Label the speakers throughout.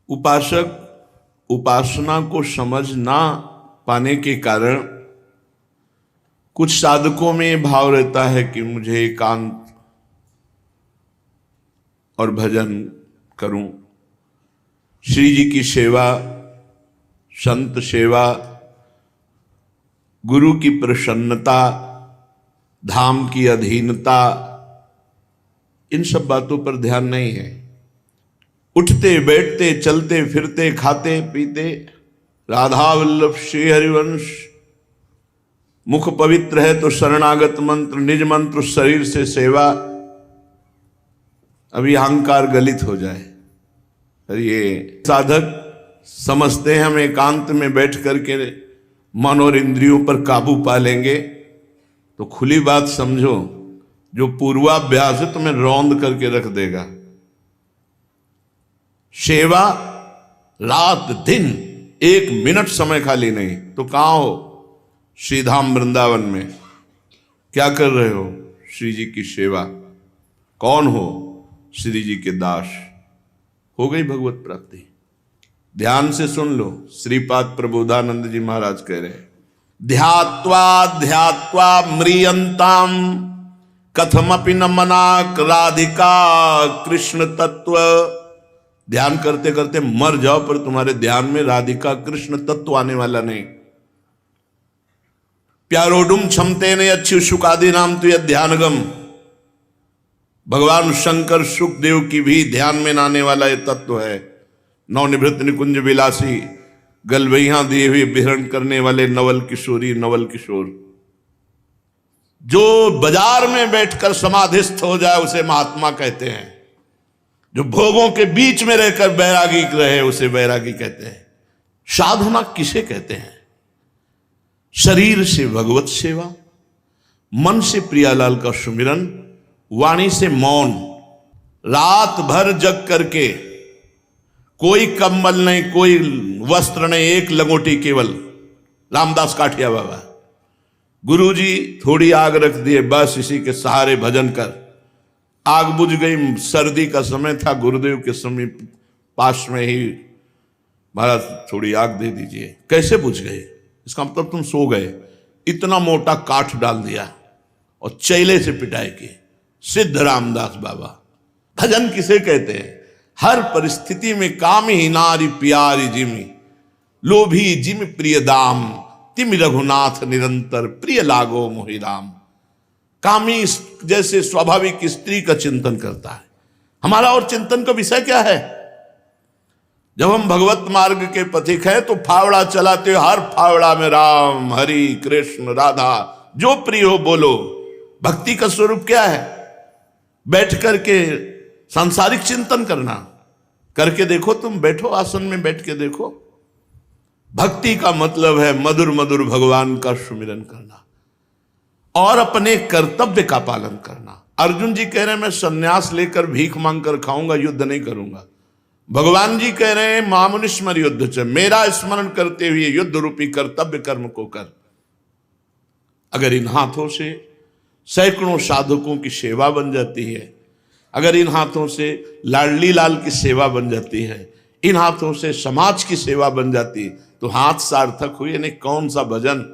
Speaker 1: उपासक उपासना को समझ ना पाने के कारण कुछ साधकों में भाव रहता है कि मुझे एकांत और भजन करूं, श्री जी की सेवा, संत सेवा, गुरु की प्रसन्नता, धाम की अधीनता, इन सब बातों पर ध्यान नहीं है। उठते बैठते चलते फिरते खाते पीते राधा वल्लभ श्री हरिवंश, मुख पवित्र है तो शरणागत मंत्र, निज मंत्र शरीर से सेवा, अभी अहंकार गलित हो जाए। और ये साधक समझते हैं हम एकांत में बैठ करके मन और इंद्रियों पर काबू पा लेंगे, तो खुली बात समझो, जो पूर्वाभ्यास है तुम्हें रौंद करके रख देगा। सेवा रात दिन, एक मिनट समय खाली नहीं। तो कहां हो? श्रीधाम वृंदावन में। क्या कर रहे हो? श्री जी की सेवा। कौन हो? श्री जी के दास। हो गई भगवत प्राप्ति। ध्यान से सुन लो, श्रीपाद प्रबोधानंद जी महाराज कह रहे हैं, ध्यात्वा ध्यात्वा म्रियंताम कथमपि न मनाक राधिका कृष्ण तत्व। ध्यान करते करते मर जाओ पर तुम्हारे ध्यान में राधिका कृष्ण तत्व आने वाला नहीं। प्यारोडुम क्षमते ने अच्छी सुखादि नाम तो यह ध्यानगम। भगवान शंकर सुखदेव की भी ध्यान में न आने वाला यह तत्व है। नवनिवृत्त निकुंज विलासी, गलवैया दिए हुए विहरण करने वाले नवल किशोरी, नवल किशोर। जो बाजार में बैठकर समाधिस्थ हो जाए उसे महात्मा कहते हैं। जो भोगों के बीच में रहकर बैरागी रहे उसे बैरागी कहते हैं। साधना किसे कहते हैं? शरीर से भगवत सेवा, मन से प्रियालाल का सुमिरन, वाणी से मौन, रात भर जग करके कोई कंबल नहीं, कोई वस्त्र नहीं, एक लंगोटी केवल। रामदास काठिया बाबा, गुरुजी थोड़ी आग रख दिए, बस इसी के सहारे भजन कर। आग बुझ गई, सर्दी का समय था, गुरुदेव के समीप पास में ही, महाराज थोड़ी आग दे दीजिए। कैसे बुझ गई? इसका मतलब तुम सो गए। इतना मोटा काठ डाल दिया और चैले से पिटाई की। सिद्ध रामदास बाबा। भजन किसे कहते हैं? हर परिस्थिति में कामी नारी प्यारी जिमी, लोभी जिम प्रिय दाम, तिम रघुनाथ निरंतर प्रिय लागो मोहि राम। कामी जैसे स्वाभाविक स्त्री का चिंतन करता है। हमारा और चिंतन का विषय क्या है? जब हम भगवत मार्ग के पथिक हैं तो फावड़ा चलाते हो, हर फावड़ा में राम, हरि, कृष्ण, राधा, जो प्रिय हो बोलो। भक्ति का स्वरूप क्या है? बैठ करके सांसारिक चिंतन करना। करके देखो, तुम बैठो आसन में बैठ के देखो। भक्ति का मतलब है मधुर मधुर भगवान का सुमिरन करना और अपने कर्तव्य का पालन करना। अर्जुन जी कह रहे हैं मैं सन्यास लेकर भीख मांगकर खाऊंगा, युद्ध नहीं करूंगा। भगवान जी कह रहे हैं मामुनि स्मर युद्ध च, मेरा स्मरण करते हुए युद्ध रूपी कर्तव्य कर्म को कर। अगर इन हाथों से सैकड़ों साधकों की सेवा बन जाती है, अगर इन हाथों से लाडली लाल की सेवा बन जाती है, इन हाथों से समाज की सेवा बन जाती, तो हाथ सार्थक हुए। नहीं कौन सा भजन।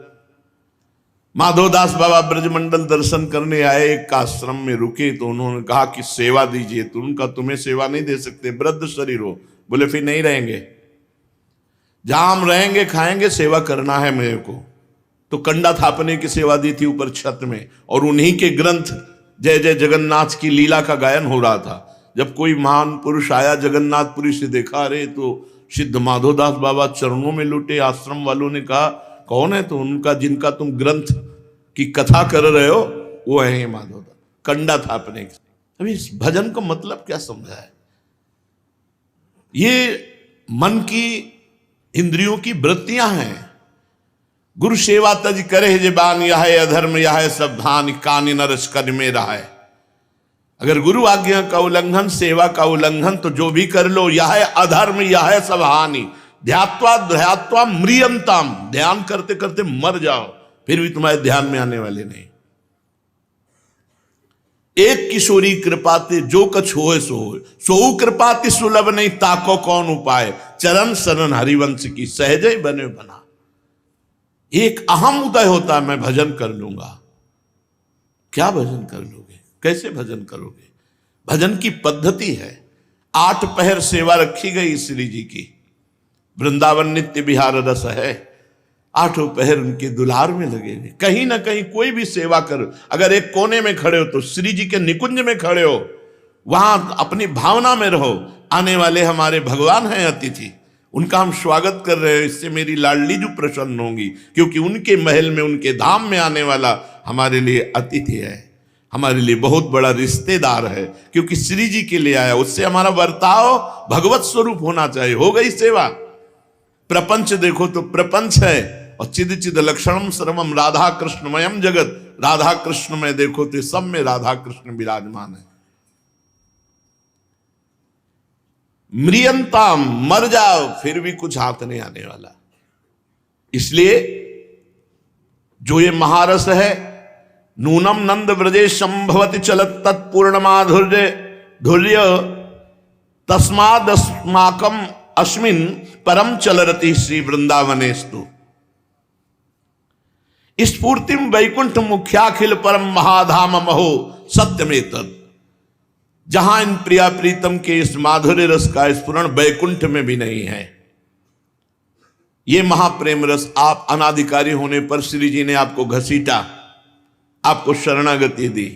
Speaker 1: माधवदास बाबा ब्रजमंडल दर्शन करने आए, एक आश्रम में रुके तो उन्होंने कहा कि सेवा दीजिए। तो उनका तुम्हें सेवा नहीं दे सकते, वृद्ध शरीर हो। बोले फिर नहीं रहेंगे, जहां हम रहेंगे खाएंगे, सेवा करना है मेरे को। तो कंडा थापने की सेवा दी थी ऊपर छत में, और उन्हीं के ग्रंथ जय जय जगन्नाथ की लीला का गायन हो रहा था। जब कोई महान पुरुष आया जगन्नाथपुरी से, देखा रे तो सिद्ध माधवदास बाबा चरणों में लुटे। आश्रम वालों ने कहा कौन है? तो उनका जिनका तुम ग्रंथ की कथा कर रहे हो वो है माधवदास। कंडा थापने की। अभी इस भजन का मतलब क्या समझा है? ये मन की इंद्रियों की वृत्तियां हैं। गुरु सेवा तज करे जबान, यह अधर्म यह सब धान, कानी नरस कर में रहा है। अगर गुरु आज्ञा का उल्लंघन, सेवा का उल्लंघन, तो जो भी कर लो, यह अधर्म यह सब हानि। ध्यात्वा ध्यात्वा म्रियंताम, ध्यान करते करते मर जाओ, फिर भी तुम्हारे ध्यान में आने वाले नहीं। एक किशोरी कृपाते जो कछ होए सो होए, सोऊ कृपाति सुलभ नहीं ताको कौन उपाय, चरण शरण हरिवंश की सहजय बने बना। एक अहम उदय होता है, मैं भजन कर लूंगा। क्या भजन कर लोगे, कैसे भजन करोगे? भजन की पद्धति है। 8 पहर सेवा रखी गई श्री जी की। वृंदावन नित्य विहार रस है, 8 पहर उनके दुलार में लगे हुए। कहीं ना कहीं कोई भी सेवा करो, अगर एक कोने में खड़े हो तो श्री जी के निकुंज में खड़े हो, वहां अपनी भावना में रहो। आने वाले हमारे भगवान हैं अतिथि, उनका हम स्वागत कर रहे हैं। इससे मेरी लाडली जो प्रसन्न होंगी, क्योंकि उनके महल में, उनके धाम में आने वाला हमारे लिए अतिथि है, हमारे लिए बहुत बड़ा रिश्तेदार है, क्योंकि श्री जी के लिए आया। उससे हमारा बर्ताव भगवत स्वरूप होना चाहिए। हो गई सेवा। प्रपंच देखो तो प्रपंच है, और चिद चिद लक्षणम सर्वम राधा कृष्णमयम जगत। राधा कृष्ण में देखो तो सब में राधा कृष्ण विराजमान है। म्रियंताम, मर जाओ फिर भी कुछ हाथ नहीं आने वाला। इसलिए जो ये महारस है, नूनम नंद व्रजे संभवति चलत तत्पूर्ण माधुर्य धुर्य तस्मादस्माकम अस्मिन परम चलरति श्री वृंदावनेस्तु स्फूर्तिम वैकुंठ मुख्याखिल परम महाधाम महो सत्यमेतद। जहां इन प्रिया प्रीतम के इस माधुर्य रस का स्फुरण वैकुंठ में भी नहीं है। ये महाप्रेम रस आप अनाधिकारी होने पर श्री जी ने आपको घसीटा, आपको शरणागति दी।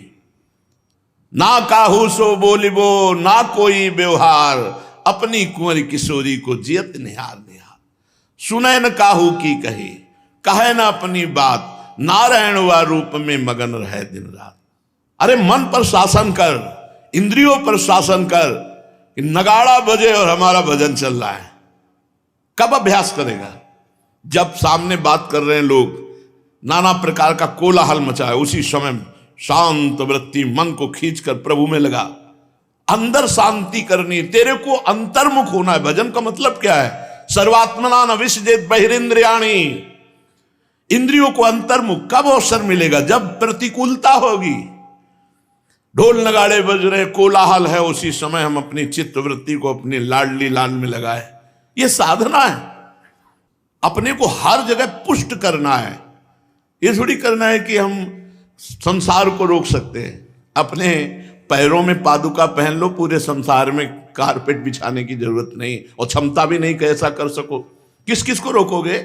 Speaker 1: ना काहू सो बोलिबो ना कोई व्यवहार, अपनी कुंवर किशोरी को जियत निहार निहार। सुने न काहू की कही, कहे न अपनी बात, नारायण व रूप में मगन रहे दिन रात। अरे मन पर शासन कर, इंद्रियों पर शासन कर। नगाड़ा बजे और हमारा भजन चल रहा है, कब अभ्यास करेगा? जब सामने बात कर रहे हैं लोग, नाना प्रकार का कोलाहल मचा है, उसी समय शांत वृत्ति मन को खींचकर प्रभु में लगा। अंदर शांति करनी, तेरे को अंतर्मुख होना है। भजन का मतलब क्या है? सर्वात्मना न विसजेत बहिरिंद्रियाणि। इंद्रियों को अंतर्मुख कब अवसर मिलेगा? जब प्रतिकूलता होगी, ढोल नगाड़े बज रहे, कोलाहल है, उसी समय हम अपनी चित्त वृत्ति को अपनी लाडली लाल में लगाए। ये साधना है। अपने को हर जगह पुष्ट करना है। ये थोड़ी करना है कि हम संसार को रोक सकते हैं। अपने पैरों में पादुका पहन लो, पूरे संसार में कारपेट बिछाने की जरूरत नहीं, और क्षमता भी नहीं कि ऐसा कर सको। किस किस को रोकोगे?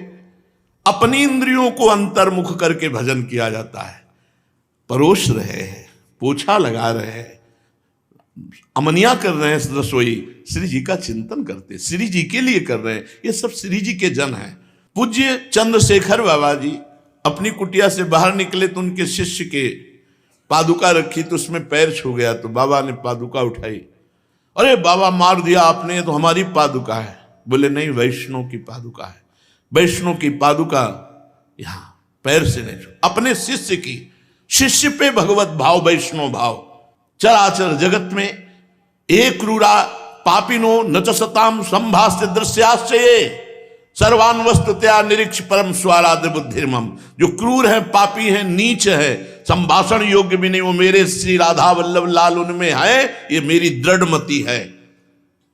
Speaker 1: अपनी इंद्रियों को अंतर्मुख करके भजन किया जाता है। परोस रहे हैं, पोछा लगा रहे हैं, अमनिया कर रहे हैं, रसोई श्री जी का चिंतन करते, श्री जी के लिए कर रहे हैं। ये सब श्री जी के जन हैं। पूज्य चंद्रशेखर बाबा जी अपनी कुटिया से बाहर निकले तो उनके शिष्य के पादुका रखी, तो उसमें पैर छू गया, तो बाबा ने पादुका उठाई। अरे बाबा, मार दिया आपने, तो हमारी पादुका है। बोले नहीं, वैष्णव की पादुका है। वैष्णव की पादुका यहां पैर से नहीं छू, अपने शिष्य की। शिष्य पे भगवत भाव, वैष्णव भाव। चराचर जगत में एक क्रूरा पापिनो न च सताम संभाष्य दृश्याश्चये सर्वान वस्तुतया निरीक्ष परम स्वाराध्य बुद्धिर्मम। जो क्रूर है, पापी है, नीच है, संभाषण योग्य भी नहीं, वो मेरे श्री राधा वल्लभ लाल उनमें है। ये मेरी दृढ़ मति है।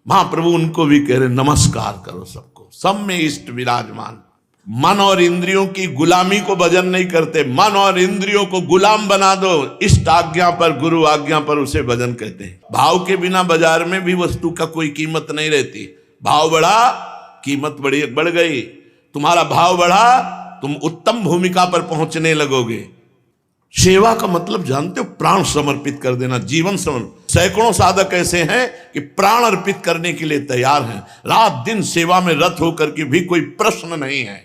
Speaker 1: महाप्रभु उनको भी कह रहे नमस्कार करो सबको, सब में इष्ट विराजमान। मन और इंद्रियों की गुलामी को भजन नहीं करते, मन और इंद्रियों को गुलाम बना दो। इष्ट आज्ञा पर, गुरु आज्ञा पर उसे भजन कहते हैं। भाव के बिना बाजार में भी वस्तु का कोई कीमत नहीं रहती। भाव बढ़ा, कीमत बढ़ गई। तुम्हारा भाव बढ़ा, तुम उत्तम भूमिका पर पहुंचने लगोगे। सेवा का मतलब जानते हो? प्राण समर्पित कर देना, जीवन समर्पित। सैकड़ों साधक ऐसे हैं कि प्राण अर्पित करने के लिए तैयार हैं, रात दिन सेवा में रत होकर के भी कोई प्रश्न नहीं है।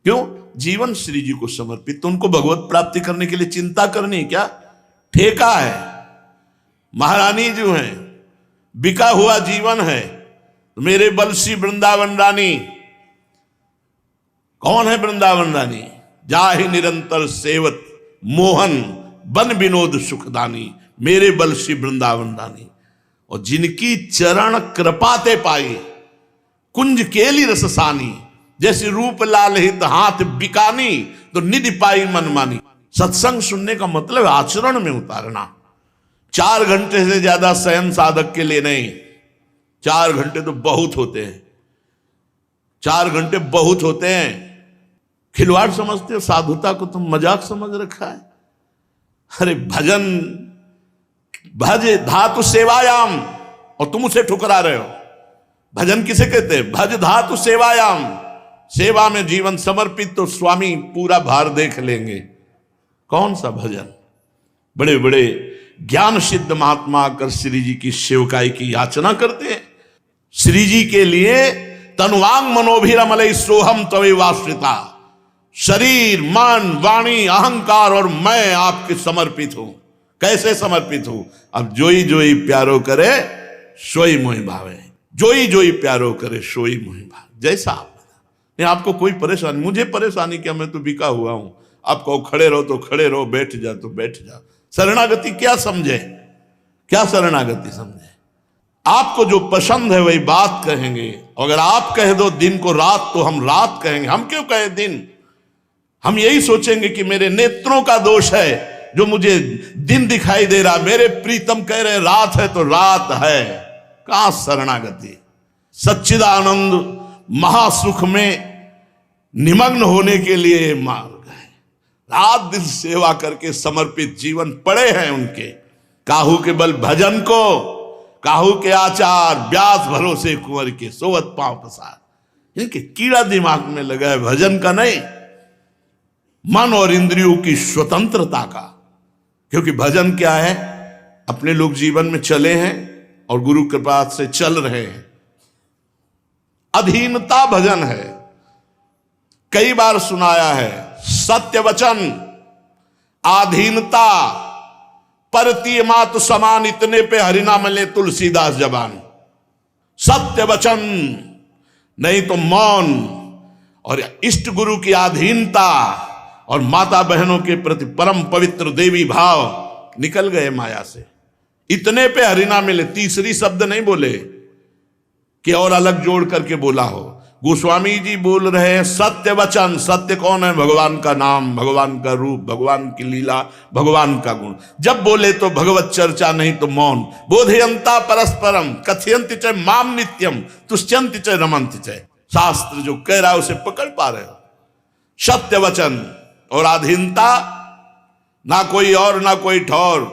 Speaker 1: क्यों? जीवन श्री जी को समर्पित। तो उनको भगवत प्राप्ति करने के लिए चिंता करनी क्या? ठेका है। महारानी जो है, बिका हुआ जीवन है। मेरे बलसी वृंदावन रानी। कौन है वृंदावन रानी? जाहि निरंतर सेवत मोहन बन विनोद सुखदानी। मेरे बलसी वृंदावन रानी। और जिनकी चरण कृपाते पाई कुंज केली रससानी। जैसे रूप लाल हित हाथ बिकानी, तो निधि पाई मनमानी। सत्संग सुनने का मतलब आचरण में उतारना। 4 घंटे से ज्यादा शयन साधक के लिए नहीं। 4 घंटे तो बहुत होते हैं, 4 घंटे बहुत होते हैं। खिलवाड़ समझते हो, साधुता को तुम मजाक समझ रखा है। अरे भजन, भज धातु सेवायाम, और तुम उसे ठुकरा रहे हो। भजन किसे कहते हैं? भज धातु सेवायाम, सेवा में जीवन समर्पित तो स्वामी पूरा भार देख लेंगे। कौन सा भजन? बड़े बड़े ज्ञान सिद्ध महात्मा आकर श्री जी की सेवकाई की याचना करते हैं। श्री जी के लिए तनुवांग मनोभिरमलय सोहम तवे वाश्रिता, शरीर मन वाणी अहंकार और मैं आपके समर्पित हूं। कैसे समर्पित हूं? अब जोई जोई प्यारो करे सोई मोहि भावे, जोई जोई प्यारो करे सोई मोहि भावे। जैसा आप, आपको कोई परेशानी, मुझे परेशानी क्या, मैं तो बिका हुआ हूं। आप कहो खड़े रहो तो खड़े रहो, बैठ जा तो बैठ जा। शरणागति क्या समझे? क्या शरणागति समझे? आपको जो पसंद है वही बात कहेंगे। अगर आप कह दो दिन को रात तो हम रात कहेंगे। हम क्यों कहे दिन? हम यही सोचेंगे कि मेरे नेत्रों का दोष है जो मुझे दिन दिखाई दे रहा। मेरे प्रीतम कह रहे रात है तो रात है। कहां शरणागति? सच्चिदानंद महासुख में निमग्न होने के लिए मार्ग है। रात दिन सेवा करके समर्पित जीवन पड़े हैं उनके। काहू के बल भजन को, काहू के आचार व्यास भरोसे कुंवर के सोवत पांव पसार। इनके कीड़ा दिमाग में लगा है भजन का नहीं, मन और इंद्रियों की स्वतंत्रता का। क्योंकि भजन क्या है? अपने लोग जीवन में चले हैं और गुरु कृपा से चल रहे हैं। अधीनता भजन है। कई बार सुनाया है, सत्य वचन आधीनता परतीय मातु समान, इतने पे हरिना मिले तुलसीदास जबान। सत्य वचन नहीं तो मौन और इष्ट गुरु की आधीनता और माता बहनों के प्रति परम पवित्र देवी भाव निकल गए माया से। इतने पे हरिना मिले, तीसरी शब्द नहीं बोले कि और अलग जोड़ करके बोला हो। गोस्वामी जी बोल रहे हैं सत्य वचन। सत्य कौन है? भगवान का नाम, भगवान का रूप, भगवान की लीला, भगवान का गुण। जब बोले तो भगवत चर्चा, नहीं तो मौन। बोधयंता परस्परम कथयंति च माम नित्यम तुष्यंति च रमंति च। शास्त्र जो कह रहा है उसे पकड़ पा रहे हो। सत्य वचन और अधीनता, ना कोई और ना कोई ठौर।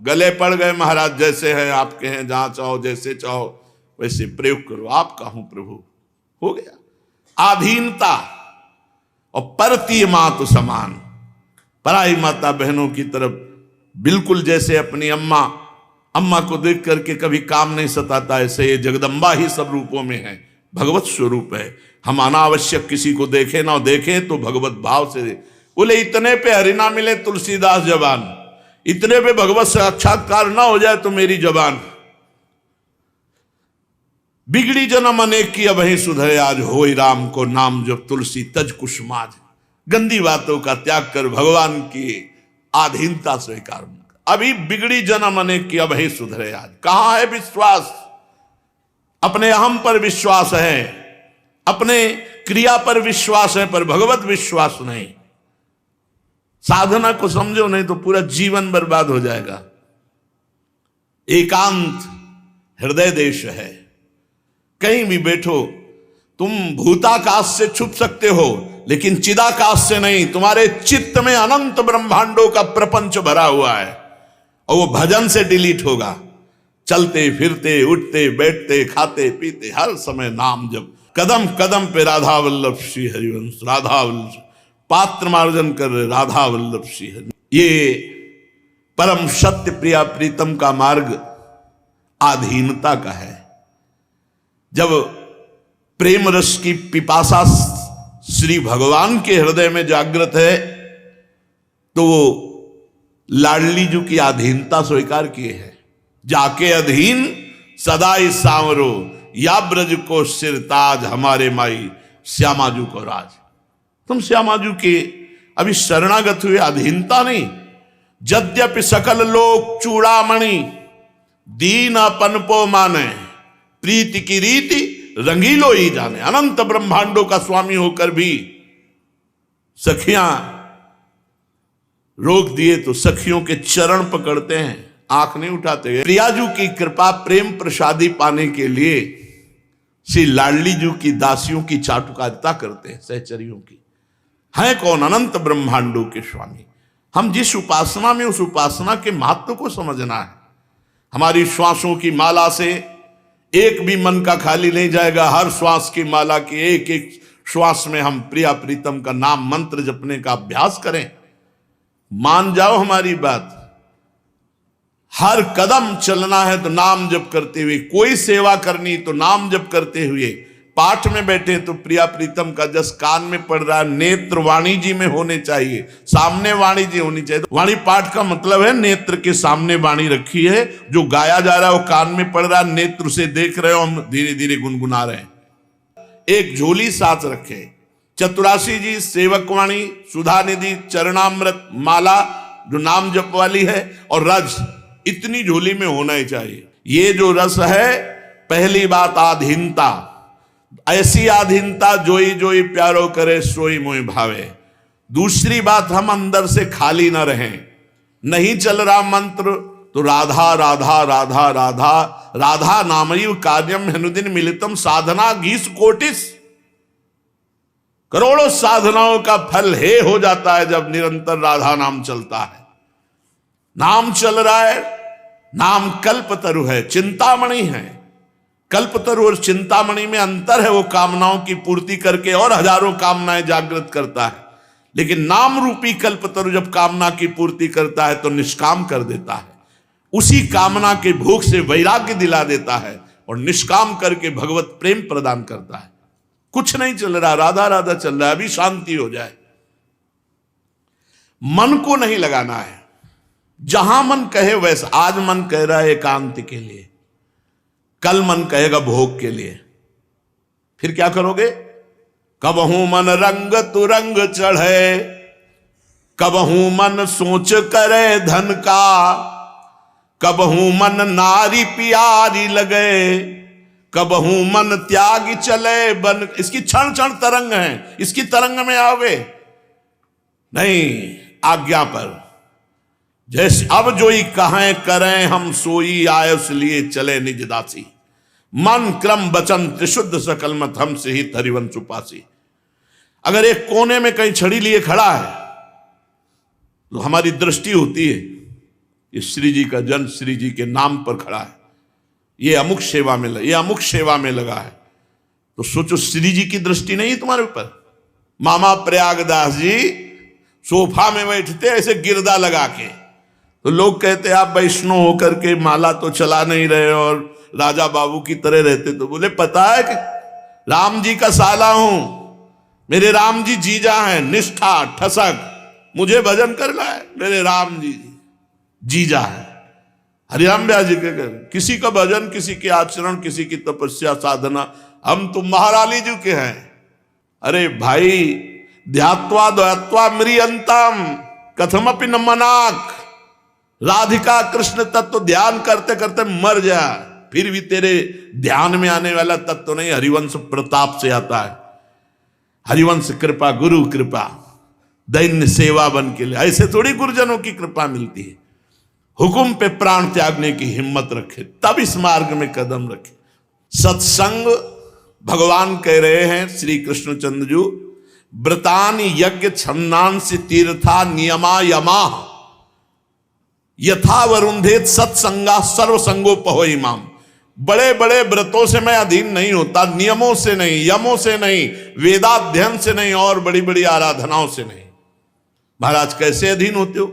Speaker 1: गले पड़ गए महाराज, जैसे हैं आपके हैं, जहां चाहो जैसे चाहो वैसे प्रयोग करो, आपका हूं प्रभु, हो गया। आधीनता और परतीय मातु समान, पराई माता बहनों की तरफ बिल्कुल जैसे अपनी अम्मा को देख करके कभी काम नहीं सताता, ऐसे ये जगदम्बा ही सब रूपों में है, भगवत स्वरूप है। हम अनावश्यक किसी को देखें ना देखें तो भगवत भाव से बोले। इतने पे हरिना मिले तुलसीदास जबान, इतने पे भगवत साक्षात्कार ना हो जाए तो मेरी जबान। बिगड़ी जन्म अनेक की अब ही सुधरे आज, होई राम को नाम जब तुलसी तज कुसुमाज। गंदी बातों का त्याग कर भगवान की आधीनता स्वीकार। अभी बिगड़ी जन्म अनेक की अब ही सुधरे आज। कहां है विश्वास? अपने अहम पर विश्वास है, अपने क्रिया पर विश्वास है, पर भगवत विश्वास नहीं। साधना को समझो, नहीं तो पूरा जीवन बर्बाद हो जाएगा। एकांत हृदय देश है। कहीं भी बैठो, तुम भूताकाश से छुप सकते हो लेकिन चिदाकाश से नहीं। तुम्हारे चित्त में अनंत ब्रह्मांडों का प्रपंच भरा हुआ है और वो भजन से डिलीट होगा। चलते फिरते उठते बैठते खाते पीते हर समय नाम जप, कदम कदम पे राधा वल्लभ श्री हरिवंश, राधा वल्लभ पात्र मार्जन कर रहे राधा वल्लभ श्री हरि। ये परम सत्य प्रिया प्रीतम का मार्ग आधीनता का है। जब प्रेम रस की पिपासा श्री भगवान के हृदय में जागृत है तो वो लाडली जी की अधीनता स्वीकार किए है। जाके अधीन सदाई सांवरो, या ब्रज को सिरताज, हमारे माई श्यामाजू को राज। तुम श्यामाजू के अभी शरणागत हुए, अधीनता नहीं। यद्यपि सकल लोक चूड़ामणि, दीन पनपो माने, प्रीति की रीति रंगीलो ही जाने। अनंत ब्रह्मांडों का स्वामी होकर भी सखियां रोक दिए तो सखियों के चरण पकड़ते हैं। आंख नहीं उठाते। प्रियाजू की कृपा प्रेम प्रसादी पाने के लिए श्री लाडली जू की दासियों की चाटुकारिता करते हैं, सहचरियों की। हैं कौन? अनंत ब्रह्मांडों के स्वामी। हम जिस उपासना में, उस उपासना के महत्व को समझना है। हमारी श्वासों की माला से एक भी मन का खाली नहीं जाएगा। हर श्वास की माला की एक एक श्वास में हम प्रिया प्रीतम का नाम मंत्र जपने का अभ्यास करें। मान जाओ हमारी बात, हर कदम चलना है तो नाम जप करते हुए, कोई सेवा करनी तो नाम जप करते हुए, पाठ में बैठे तो प्रिया प्रीतम का जस कान में पड़ रहा है, नेत्र वाणी जी में होने चाहिए, सामने वाणी जी होनी चाहिए। तो वाणी पाठ का मतलब है नेत्र के सामने वाणी रखी है, जो गाया जा रहा है वो कान में पड़ रहा है, नेत्र से देख रहे हो, हम धीरे धीरे गुनगुना रहे हैं। एक झोली साथ रखे, चतुरासी जी सेवक वाणी, सुधा निधि, चरणामृत माला जो नाम जप वाली है, और रज, इतनी झोली में होना ही चाहिए। ये जो रस है, पहली बात आधीनता, ऐसी आधीनता जोई जोई प्यारो करे सोई मोहि भावे। दूसरी बात, हम अंदर से खाली ना रहें। नहीं चल रहा मंत्र तो राधा राधा राधा राधा राधा नामैव कार्यम हनुदिन मिलितम साधना गीस कोटिस। करोड़ों साधनाओं का फल हे हो जाता है जब निरंतर राधा नाम चलता है। नाम चल रहा है, नाम कल्पतरु है, चिंतामणि है। कल्पतरु और चिंतामणि में अंतर है, वो कामनाओं की पूर्ति करके और हजारों कामनाएं जागृत करता है, लेकिन नाम रूपी कल्पतरु जब कामना की पूर्ति करता है तो निष्काम कर देता है। उसी कामना के भूख से वैराग्य दिला देता है और निष्काम करके भगवत प्रेम प्रदान करता है। कुछ नहीं चल रहा, राधा राधा चल रहा है, अभी शांति हो जाए। मन को नहीं लगाना है, जहां मन कहे वैसा। आज मन कह रहा है एकांत के लिए, कल मन कहेगा भोग के लिए, फिर क्या करोगे? कबहू मन रंग तुरंग चढ़े, कबहू मन सोच करे धन का, कबहू मन नारी प्यारी लगे, कबहू मन त्याग चले बन। इसकी क्षण क्षण तरंग है, इसकी तरंग में आओगे नहीं, आज्ञा पर। जैसे अब जोई कहें करें हम सोई, आयुष लिए चले निज दासी। मन क्रम वचन त्रिशुद्ध सकल मत हमसे ही हरिवंश उपासी। अगर एक कोने में कहीं छड़ी लिए खड़ा है तो हमारी दृष्टि होती है ये श्री जी का जन श्री जी के नाम पर खड़ा है, ये अमुक सेवा में ये अमुक सेवा में लगा है, तो सोचो श्री जी की दृष्टि नहीं है तुम्हारे ऊपर। मामा प्रयागदास जी सोफा में बैठते ऐसे गिरदा लगा के, तो लोग कहते आप वैष्णव होकर के माला तो चला नहीं रहे और राजा बाबू की तरह रहते। तो बोले पता है कि राम जी का साला हूं, मेरे राम जी जीजा हैं, निष्ठा ठसक, मुझे भजन करना है, मेरे राम जी जीजा है। हरिराम व्यास जी के किसी का भजन, किसी के आचरण, किसी की तपस्या साधना, हम तो महारानी जी के हैं। अरे भाई, ध्यात्वा द्वैत्वा म्रियंतम कथमपि न मनाक। राधिका कृष्ण तत्व ध्यान करते करते मर जा, फिर भी तेरे ध्यान में आने वाला तत्व नहीं, हरिवंश प्रताप से आता है। हरिवंश कृपा, गुरु कृपा, दैन्य सेवा बन के लिए। ऐसे थोड़ी गुरुजनों की कृपा मिलती है। हुकुम पे प्राण त्यागने की हिम्मत रखे, तब इस मार्ग में कदम रखे। सत्संग, भगवान कह रहे हैं श्री कृष्णचंद्र जी, व्रतान यज्ञ छंदांसि तीर्था नियमा यमा यथा वरुंधेत सत्संगा सर्वसंगोपहो इमाम। बड़े बड़े व्रतों से मैं अधीन नहीं होता, नियमों से नहीं, यमों से नहीं, वेदाध्ययन से नहीं, और बड़ी बड़ी आराधनाओं से नहीं। महाराज कैसे अधीन होते हो?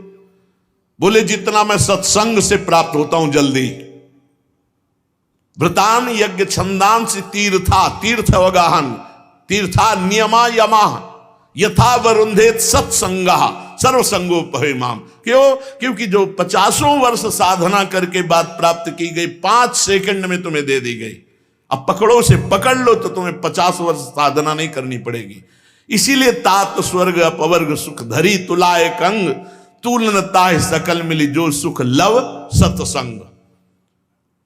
Speaker 1: बोले जितना मैं सत्संग से प्राप्त होता हूं जल्दी। व्रतान यज्ञ छंदांसि तीर्था, तीर्थ अवगाहन, तीर्था नियमा यमा यथा वरुंधेत सत्संगा सर्वसंगोपहिमाम। क्यों? क्योंकि जो 50 वर्ष साधना करके बात प्राप्त की गई 5 सेकंड में तुम्हें दे दी गई। अब पकड़ो से पकड़ लो तो तुम्हें 50 वर्ष साधना नहीं करनी पड़ेगी। इसीलिए तात स्वर्ग अपवर्ग सुख धरी तुला एक अंग, तुलनता सकल मिली जो सुख लव सत्संग।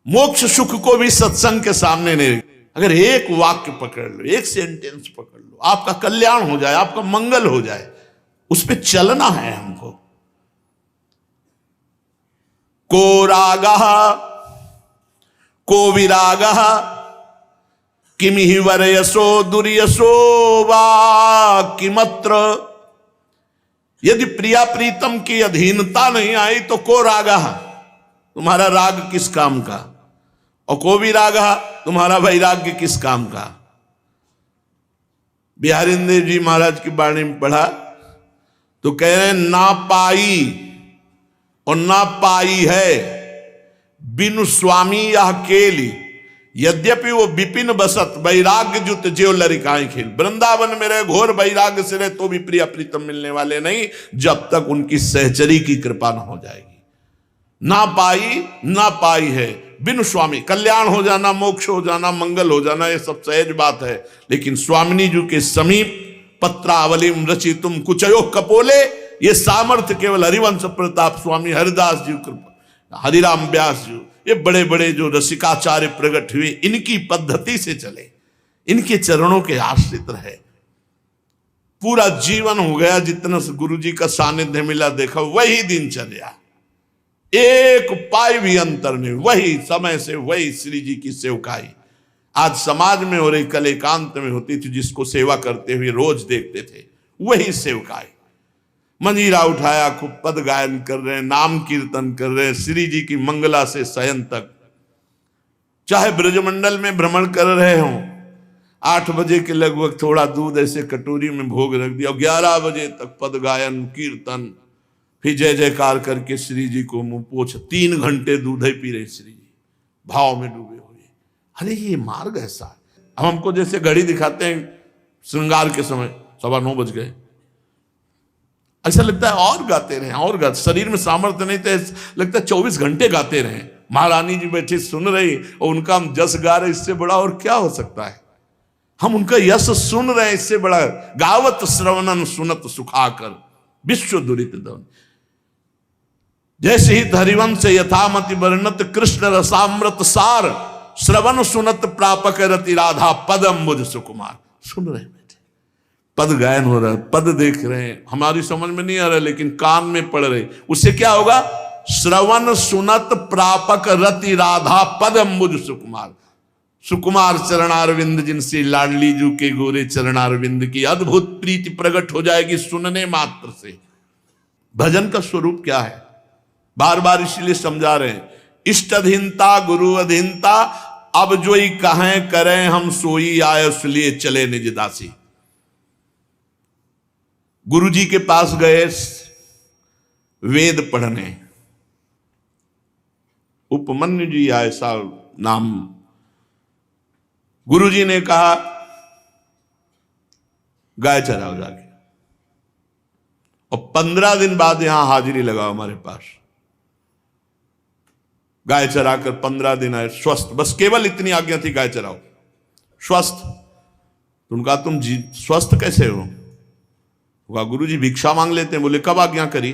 Speaker 1: मोक्ष सुख को भी सत्संग के सामने नहीं। अगर एक वाक्य पकड़ लो, एक सेंटेंस पकड़ लो, आपका कल्याण हो जाए, आपका मंगल हो जाए, उस पे चलना है हमको। को रागः को विरागः किमिहि वरयसो दुर्यसो वा किमत्र। यदि प्रिया प्रीतम की अधीनता नहीं आई तो को रागः, तुम्हारा राग किस काम का, और को विरागः, तुम्हारा वैराग्य किस काम का। बिहारींद्र जी महाराज की वाणी में पढ़ा तो कह रहे हैं ना पाई और ना पाई है बिनु स्वामी यह केली, यद्यपि वो विपिन बसत वैराग्य जुत ज्यो लरिकाएं खेल। वृंदावन में रहे घोर वैराग्य से रहे तो भी प्रिया प्रीतम मिलने वाले नहीं जब तक उनकी सहचरी की कृपा न हो जाएगी। ना पाई है बिनु स्वामी। कल्याण हो जाना, मोक्ष हो जाना, मंगल हो जाना, ये सब सहज बात है, लेकिन स्वामिनी जी के समीप पत्रावलिम रचितुम कुचयो कपोले, ये सामर्थ्य केवल हरिवंश प्रताप स्वामी हरिदास जी, हरिराम व्यास जी, ये बड़े बड़े जो रसिकाचार्य प्रकट हुए, इनकी पद्धति से चले, इनके चरणों के आश्रित रहे। पूरा जीवन हो गया, जितना गुरु जी का सानिध्य मिला देखा वही दिनचर्या, एक पाई भी अंतर नहीं, वही समय से वही श्री जी की सेवकाई आज समाज में हो रही, कल एकांत में होती थी, जिसको सेवा करते हुए रोज देखते थे, वही सेवकाई। मंजीरा उठाया, खूब पद गायन कर रहे हैं, नाम कीर्तन कर रहे हैं, श्री जी की मंगला से शयन तक, चाहे ब्रजमंडल में भ्रमण कर रहे हों। 8 बजे के लगभग थोड़ा दूध ऐसे कटोरी में भोग रख दिया, 11 बजे तक पद गायन कीर्तन, फिर जय जयकार करके श्री जी को मुंह पोछ, 3 घंटे दूध ही पी रहे श्री जी, भाव में डूबे हुए। अरे ये मार्ग ऐसा है। अब हमको जैसे घड़ी दिखाते हैं श्रृंगार के समय 9:15 बज गए, ऐसा लगता है और गाते रहे और गाते, शरीर में सामर्थ्य नहीं तो लगता है 24 घंटे गाते रहे। महारानी जी बैठी सुन रही और उनका हम जस गा रहे, इससे बड़ा और क्या हो सकता है। हम उनका यश सुन रहे हैं, इससे बड़ा। गावत श्रवणन सुनत सुखाकर विश्व दुरित दवन, जैसे ही हरिवंश यथामति वर्णत कृष्ण रसामृत सार, श्रवण सुनत प्रापक रति राधा पदम्बुज सुकुमार। सुन रहे बैठे, पद गायन हो रहा है, पद देख रहे हैं, हमारी समझ में नहीं आ रहा लेकिन कान में पड़ रहे, उससे क्या होगा। श्रवण सुनत प्रापक रति राधा पदम्बुज सुकुमार। सुकुमार चरणारविंद, जिनसे लाडली जू के गोरे चरणारविंद की अद्भुत प्रीति प्रकट हो जाएगी सुनने मात्र से। भजन का स्वरूप क्या है, बार बार इसलिए समझा रहे हैं। इष्ट अधीनता गुरु अधीनता, अब जो ही कहें करें हम सोई आए, इसलिए चले निज दासी। गुरु जी के पास गए वेद पढ़ने, उपमन्यु जी आए सा नाम। गुरु जी ने कहा गाय चराओ जाके, और 15 दिन बाद यहां हाजिरी लगाओ हमारे पास। गाय चराकर 15 दिन आए स्वस्थ, बस केवल इतनी आज्ञा थी, गाय चराओ स्वस्थ। तो उनका तुम स्वस्थ कैसे हो। गुरु जी भिक्षा मांग लेते हैं। बोले कब आज्ञा करी,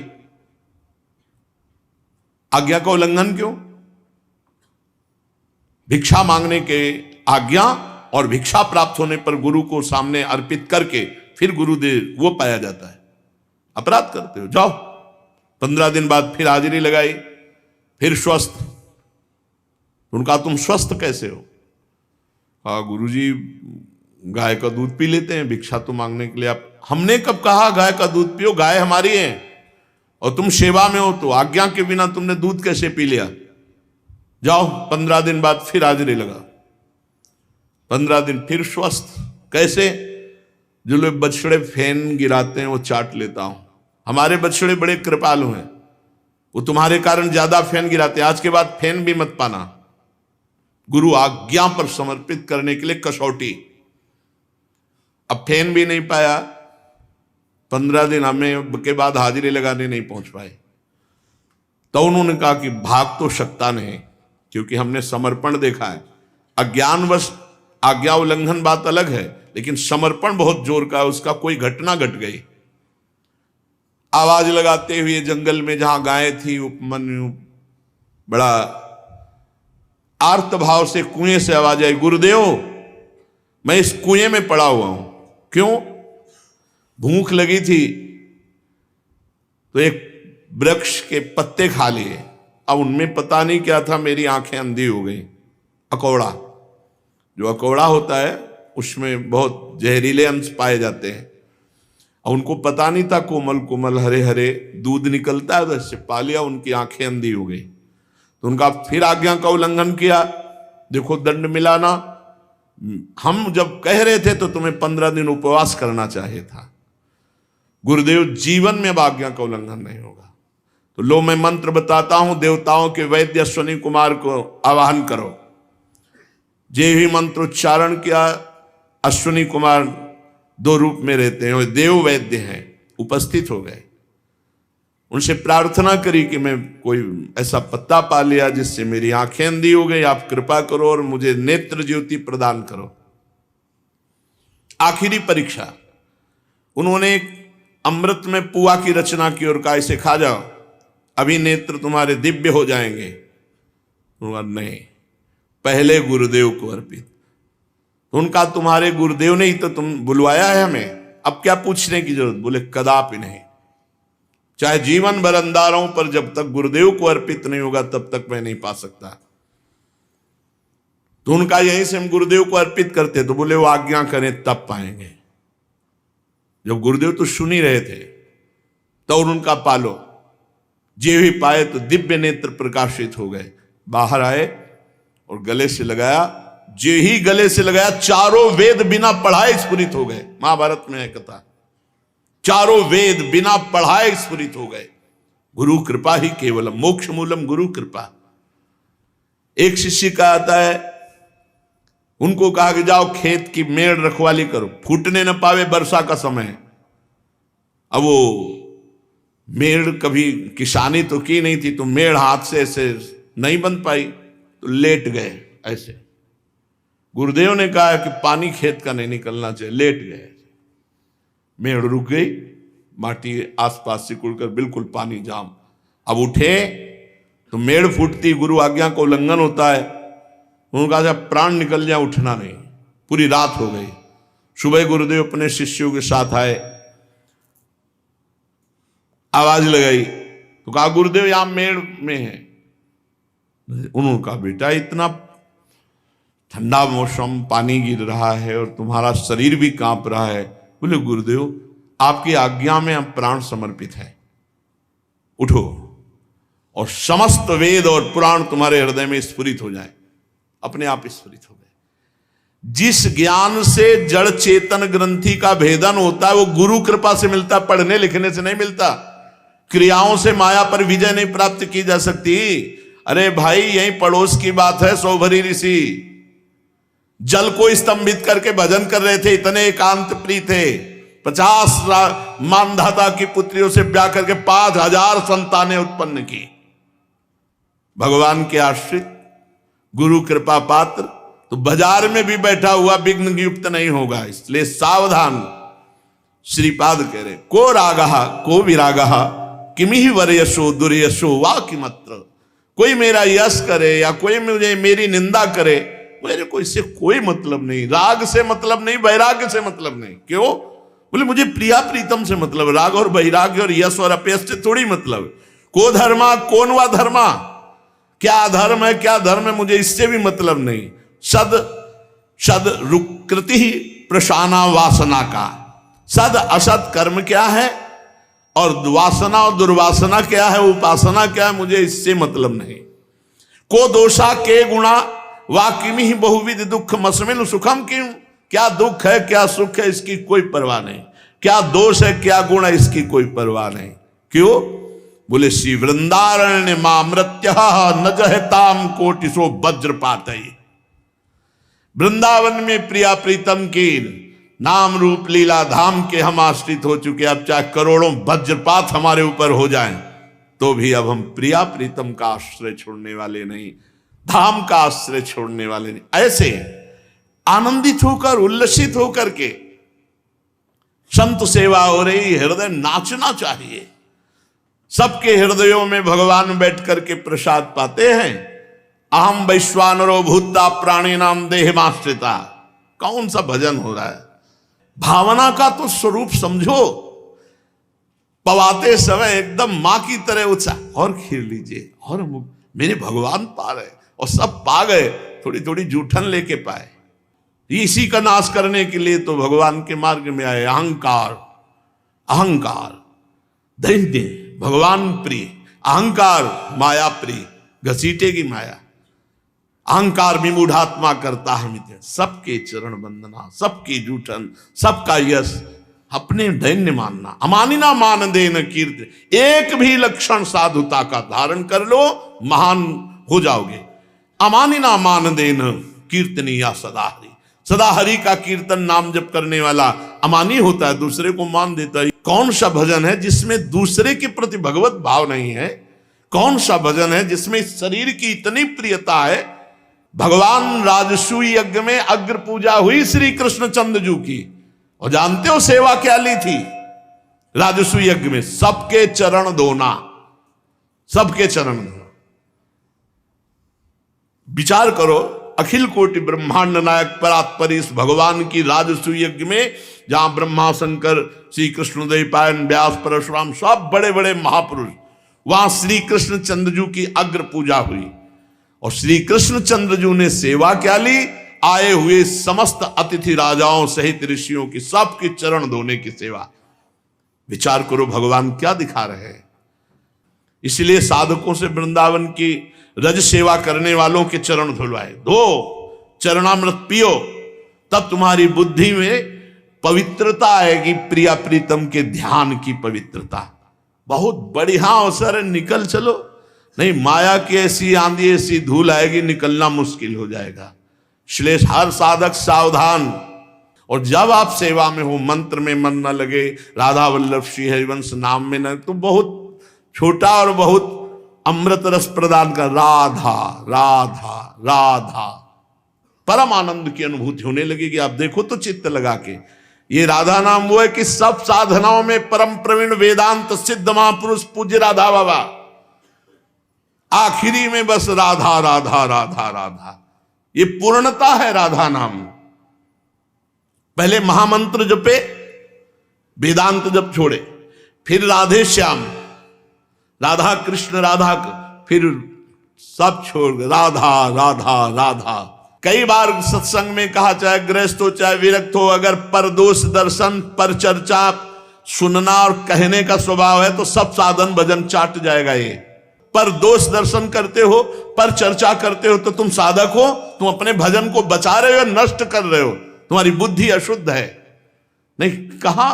Speaker 1: आज्ञा का उल्लंघन क्यों। भिक्षा मांगने के आज्ञा और भिक्षा प्राप्त होने पर गुरु को सामने अर्पित करके फिर गुरुदेव वो पाया जाता है। अपराध करते हो, जाओ। 15 दिन बाद फिर हाजिरी लगाई, फिर स्वस्थ। उनका तुम स्वस्थ कैसे हो। हाँ गुरुजी गाय का दूध पी लेते हैं, भिक्षा तो मांगने के लिए आप। हमने कब कहा गाय का दूध पियो, गाय हमारी है और तुम सेवा में हो, तो आज्ञा के बिना तुमने दूध कैसे पी लिया। जाओ। 15 दिन बाद फिर हाजिरी लगा, 15 दिन फिर स्वस्थ। कैसे, जो लोग बछड़े फैन गिराते हैं वो चाट लेता हूं। हमारे बछड़े बड़े कृपालु हैं, वो तुम्हारे कारण ज्यादा फैन गिराते हैं, आज के बाद फैन भी मत पाना। गुरु आज्ञा पर समर्पित करने के लिए कसौटी। अब फैन भी नहीं पाया, 15 दिन हमें के बाद हाजिरी लगाने नहीं पहुंच पाए। तो उन्होंने कहा कि भाग तो सकता नहीं, क्योंकि हमने समर्पण देखा है। अज्ञानवश आज्ञा उल्लंघन बात अलग है, लेकिन समर्पण बहुत जोर का, उसका कोई घटना घट गई। आवाज लगाते हुए जंगल में जहां गाय थी, उपमन्यु बड़ा आर्त भाव से कुएं से आवाज आई, गुरुदेव मैं इस कुएं में पड़ा हुआ हूं। क्यों। भूख लगी थी तो एक वृक्ष के पत्ते खा लिए, अब उनमें पता नहीं क्या था, मेरी आंखें अंधी हो गई। अकौड़ा, जो अकौड़ा होता है उसमें बहुत जहरीले अंश पाए जाते हैं, और उनको पता नहीं था, कोमल कोमल हरे हरे दूध निकलता है, उससे पा लिया, उनकी आंखें अंधी हो गई। तो उनका फिर आज्ञा का उल्लंघन किया, देखो दंड मिला ना। हम जब कह रहे थे तो तुम्हें 15 दिन उपवास करना चाहिए था। गुरुदेव जीवन में अब आज्ञा का उल्लंघन नहीं होगा। तो लो मैं मंत्र बताता हूं, देवताओं के वैद्य अश्विनी कुमार को आवाहन करो। जे ही मंत्रोच्चारण किया, अश्विनी कुमार 2 रूप में रहते हैं और देव वैद्य हैं, उपस्थित हो गए। उनसे प्रार्थना करी कि मैं कोई ऐसा पत्ता पा लिया जिससे मेरी आंखें अंधी हो गई, आप कृपा करो और मुझे नेत्र ज्योति प्रदान करो। आखिरी परीक्षा, उन्होंने अमृत में पुआ की रचना की और कहा इसे खा जाओ, अभी नेत्र तुम्हारे दिव्य हो जाएंगे। नहीं, पहले गुरुदेव को अर्पित। उनका तुम्हारे गुरुदेव ने ही तो तुम बुलवाया है हमें, अब क्या पूछने की जरूरत? बोले कदापि नहीं, चाहे जीवन भर अंधारों पर, जब तक गुरुदेव को अर्पित नहीं होगा तब तक मैं नहीं पा सकता। तो उनका यहीं से हम गुरुदेव को अर्पित करते, तो बोले वो आज्ञा करें तब पाएंगे। जब गुरुदेव तो सुन ही रहे थे, तो उनका पालो, जे भी पाए तो दिव्य नेत्र प्रकाशित हो गए। बाहर आए और गले से लगाया, जे ही गले से लगाया, चारों वेद बिना पढ़ाए स्फुरित हो गए। महाभारत में है कथा, चारों वेद बिना पढ़ाए स्फुरित हो गए। गुरु कृपा ही केवलम मोक्ष मूलम, गुरु कृपा। एक शिष्य का आता है, उनको कहा कि जाओ खेत की मेड़ रखवाली करो, फूटने न पावे, वर्षा का समय है। अब वो मेड़ कभी किसानी तो की नहीं थी, तो मेड़ हाथ से ऐसे नहीं बन पाई, तो लेट गए ऐसे। गुरुदेव ने कहा कि पानी खेत का नहीं निकलना चाहिए, लेट गए। मेड़ रुक गई, माटी आसपास सिकुड़कर बिल्कुल पानी जाम। अब उठे तो मेड़ फूटती, गुरु आज्ञा को उल्लंघन होता है। उन्होंने कहा जब प्राण निकल जाए उठना नहीं। पूरी रात हो गई, सुबह गुरुदेव अपने शिष्यों के साथ आए, आवाज लगाई तो कहा गुरुदेव यहां मेड़ में है। उन्होंने कहा बेटा इतना ठंडा मौसम, पानी गिर रहा है और तुम्हारा शरीर भी कांप रहा है। बोले गुरुदेव आपकी आज्ञा में हम प्राण समर्पित है, उठो और समस्त वेद और पुराण तुम्हारे हृदय में स्फुरित हो जाए। अपने आप स्फुरित हो गए। जिस ज्ञान से जड़ चेतन ग्रंथि का भेदन होता है वो गुरु कृपा से मिलता, पढ़ने लिखने से नहीं मिलता। क्रियाओं से माया पर विजय नहीं प्राप्त की जा सकती। अरे भाई यही पड़ोस की बात है, सौभरी ऋषि जल को स्तंभित करके भजन कर रहे थे, इतने एकांत प्रिय थे। 50 मानधाता की पुत्रियों से ब्याह करके 5000 संतानें उत्पन्न की। भगवान के आश्रित, गुरु कृपा पात्र, तो बाजार में भी बैठा हुआ विघ्न युक्त नहीं होगा। इसलिए सावधान। श्रीपाद कह रहे को रागः को विरागः किमिहि वरयशो दुर्यशो वा किमत्र। कोई मेरा यश करे या कोई मुझे मेरी निंदा करे, मेरे को इससे कोई मतलब नहीं। राग से मतलब नहीं, वैराग्य से मतलब नहीं। क्यों? बोले मुझे प्रिया प्रीतम से मतलब। राग और वैराग्य और यश और अपयश से थोड़ी मतलब। को धर्मा कौन वा धर्मा, क्या धर्म है क्या धर्म है, मुझे इससे भी मतलब नहीं। सद रुकृति ही प्रशाना वासना का। सद असत कर्म क्या है और वासना और दुर्वासना क्या है, उपासना क्या है, मुझे इससे मतलब नहीं। को दोषा के गुणा वा किमि ही बहुविध दुख मस्मिन सुखम किम। क्या दुख है क्या सुख है इसकी कोई परवाह नहीं। क्या दोष है क्या गुण है इसकी कोई परवाह नहीं। क्यों? बोले श्री वृंदारण्य मामृत्य न जहताम कोटिसो वज्रपात। वृंदावन में प्रिया प्रीतम की नाम रूप लीला धाम के हम आश्रित हो चुके। अब चाहे करोड़ों वज्रपात हमारे ऊपर हो जाएं तो भी अब हम प्रिया प्रीतम का आश्रय छोड़ने वाले नहीं, धाम का आश्रय छोड़ने वाले नहीं। ऐसे आनंदित होकर उल्लसित होकर के संत सेवा हो रही, हृदय नाचना चाहिए। सबके हृदयों में भगवान बैठ करके प्रसाद पाते हैं। अहम वैश्वानरो भूता प्राणी नाम देहमाश्रिता। कौन सा भजन हो रहा है? भावना का तो स्वरूप समझो। पवाते समय एकदम मां की तरह उत्साह, और खीर लीजिए और मेरे भगवान पा रहे, और सब पा गए, थोड़ी थोड़ी जूठन लेके पाए। इसी का नाश करने के लिए तो भगवान के मार्ग में आए। अहंकार, अहंकार दैन्य, भगवान प्रिय, अहंकार माया प्रिय, घसीटेगी माया। अहंकार विमूढ़ात्मा करता है मित्र, सबके चरण वंदना, सबकी जूठन, सबका यश, अपने दैन्य मानना। अमानिना मान देन कीर्ति, एक भी लक्षण साधुता का धारण कर लो, महान हो जाओगे। अमानिना मान देन कीर्तनीया सदा हरि, सदा हरि का कीर्तन नाम जप करने वाला अमानी होता है, दूसरे को मान देता है। कौन सा भजन है जिसमें दूसरे के प्रति भगवत भाव नहीं है? कौन सा भजन है जिसमें शरीर की इतनी प्रियता है? भगवान राजसूय यज्ञ में अग्र पूजा हुई श्री कृष्ण चंद्रजू की, और जानते हो सेवा क्या ली थी राजसूय यज्ञ में? सबके चरण धोना, सबके चरण धोना। विचार करो, अखिल कोटि ब्रह्मांड नायक परात्पर इस भगवान की राजसूय यज्ञ में, जहां ब्रह्मा, शंकर, श्री कृष्णदेवपायन, व्यास, परशुराम, सब बड़े बड़े महापुरुष, वहां श्री कृष्ण चंद्रजू की अग्र पूजा हुई। और श्री कृष्ण चंद्रजू ने सेवा क्या ली? आए हुए समस्त अतिथि राजाओं सहित ऋषियों की, सबके चरण धोने की सेवा। विचार करो भगवान क्या दिखा रहे हैं। इसलिए साधकों से वृंदावन की रज सेवा करने वालों के चरण धुलवाए, धो, चरणामृत पियो, तब तुम्हारी बुद्धि में पवित्रता आएगी, प्रिया प्रीतम के ध्यान की पवित्रता। बहुत बढ़िया अवसर है, निकल चलो। नहीं, माया की ऐसी आंधी, ऐसी धूल आएगी, निकलना मुश्किल हो जाएगा। इसलिए हर साधक सावधान। और जब आप सेवा में हो, मंत्र में मन न लगे, राधा वल्लभ श्री हरिवंश नाम में न, तो बहुत छोटा और बहुत अमृत रस प्रदान कर राधा राधा राधा, परम आनंद की अनुभूति होने लगेगी। आप देखो तो चित्त लगा के, ये राधा नाम वो है कि सब साधनाओं में परम प्रवीण वेदांत सिद्ध महापुरुष पूज्य राधा बाबा, आखिरी में बस राधा राधा राधा राधा, ये पूर्णता है राधा नाम। पहले महामंत्र जपे, वेदांत जप छोड़े, फिर राधे श्याम, राधा कृष्ण राधा, फिर सब छोड़ राधा राधा राधा। कई बार सत्संग में कहा, चाहे गृहस्थ हो चाहे विरक्त हो, अगर परदोष दर्शन पर चर्चा सुनना और कहने का स्वभाव है तो सब साधन भजन चाट जाएगा। ये पर दोष दर्शन करते हो, पर चर्चा करते हो, तो तुम साधक हो, तुम अपने भजन को बचा रहे हो, नष्ट कर रहे हो, तुम्हारी बुद्धि अशुद्ध है। नहीं, कहा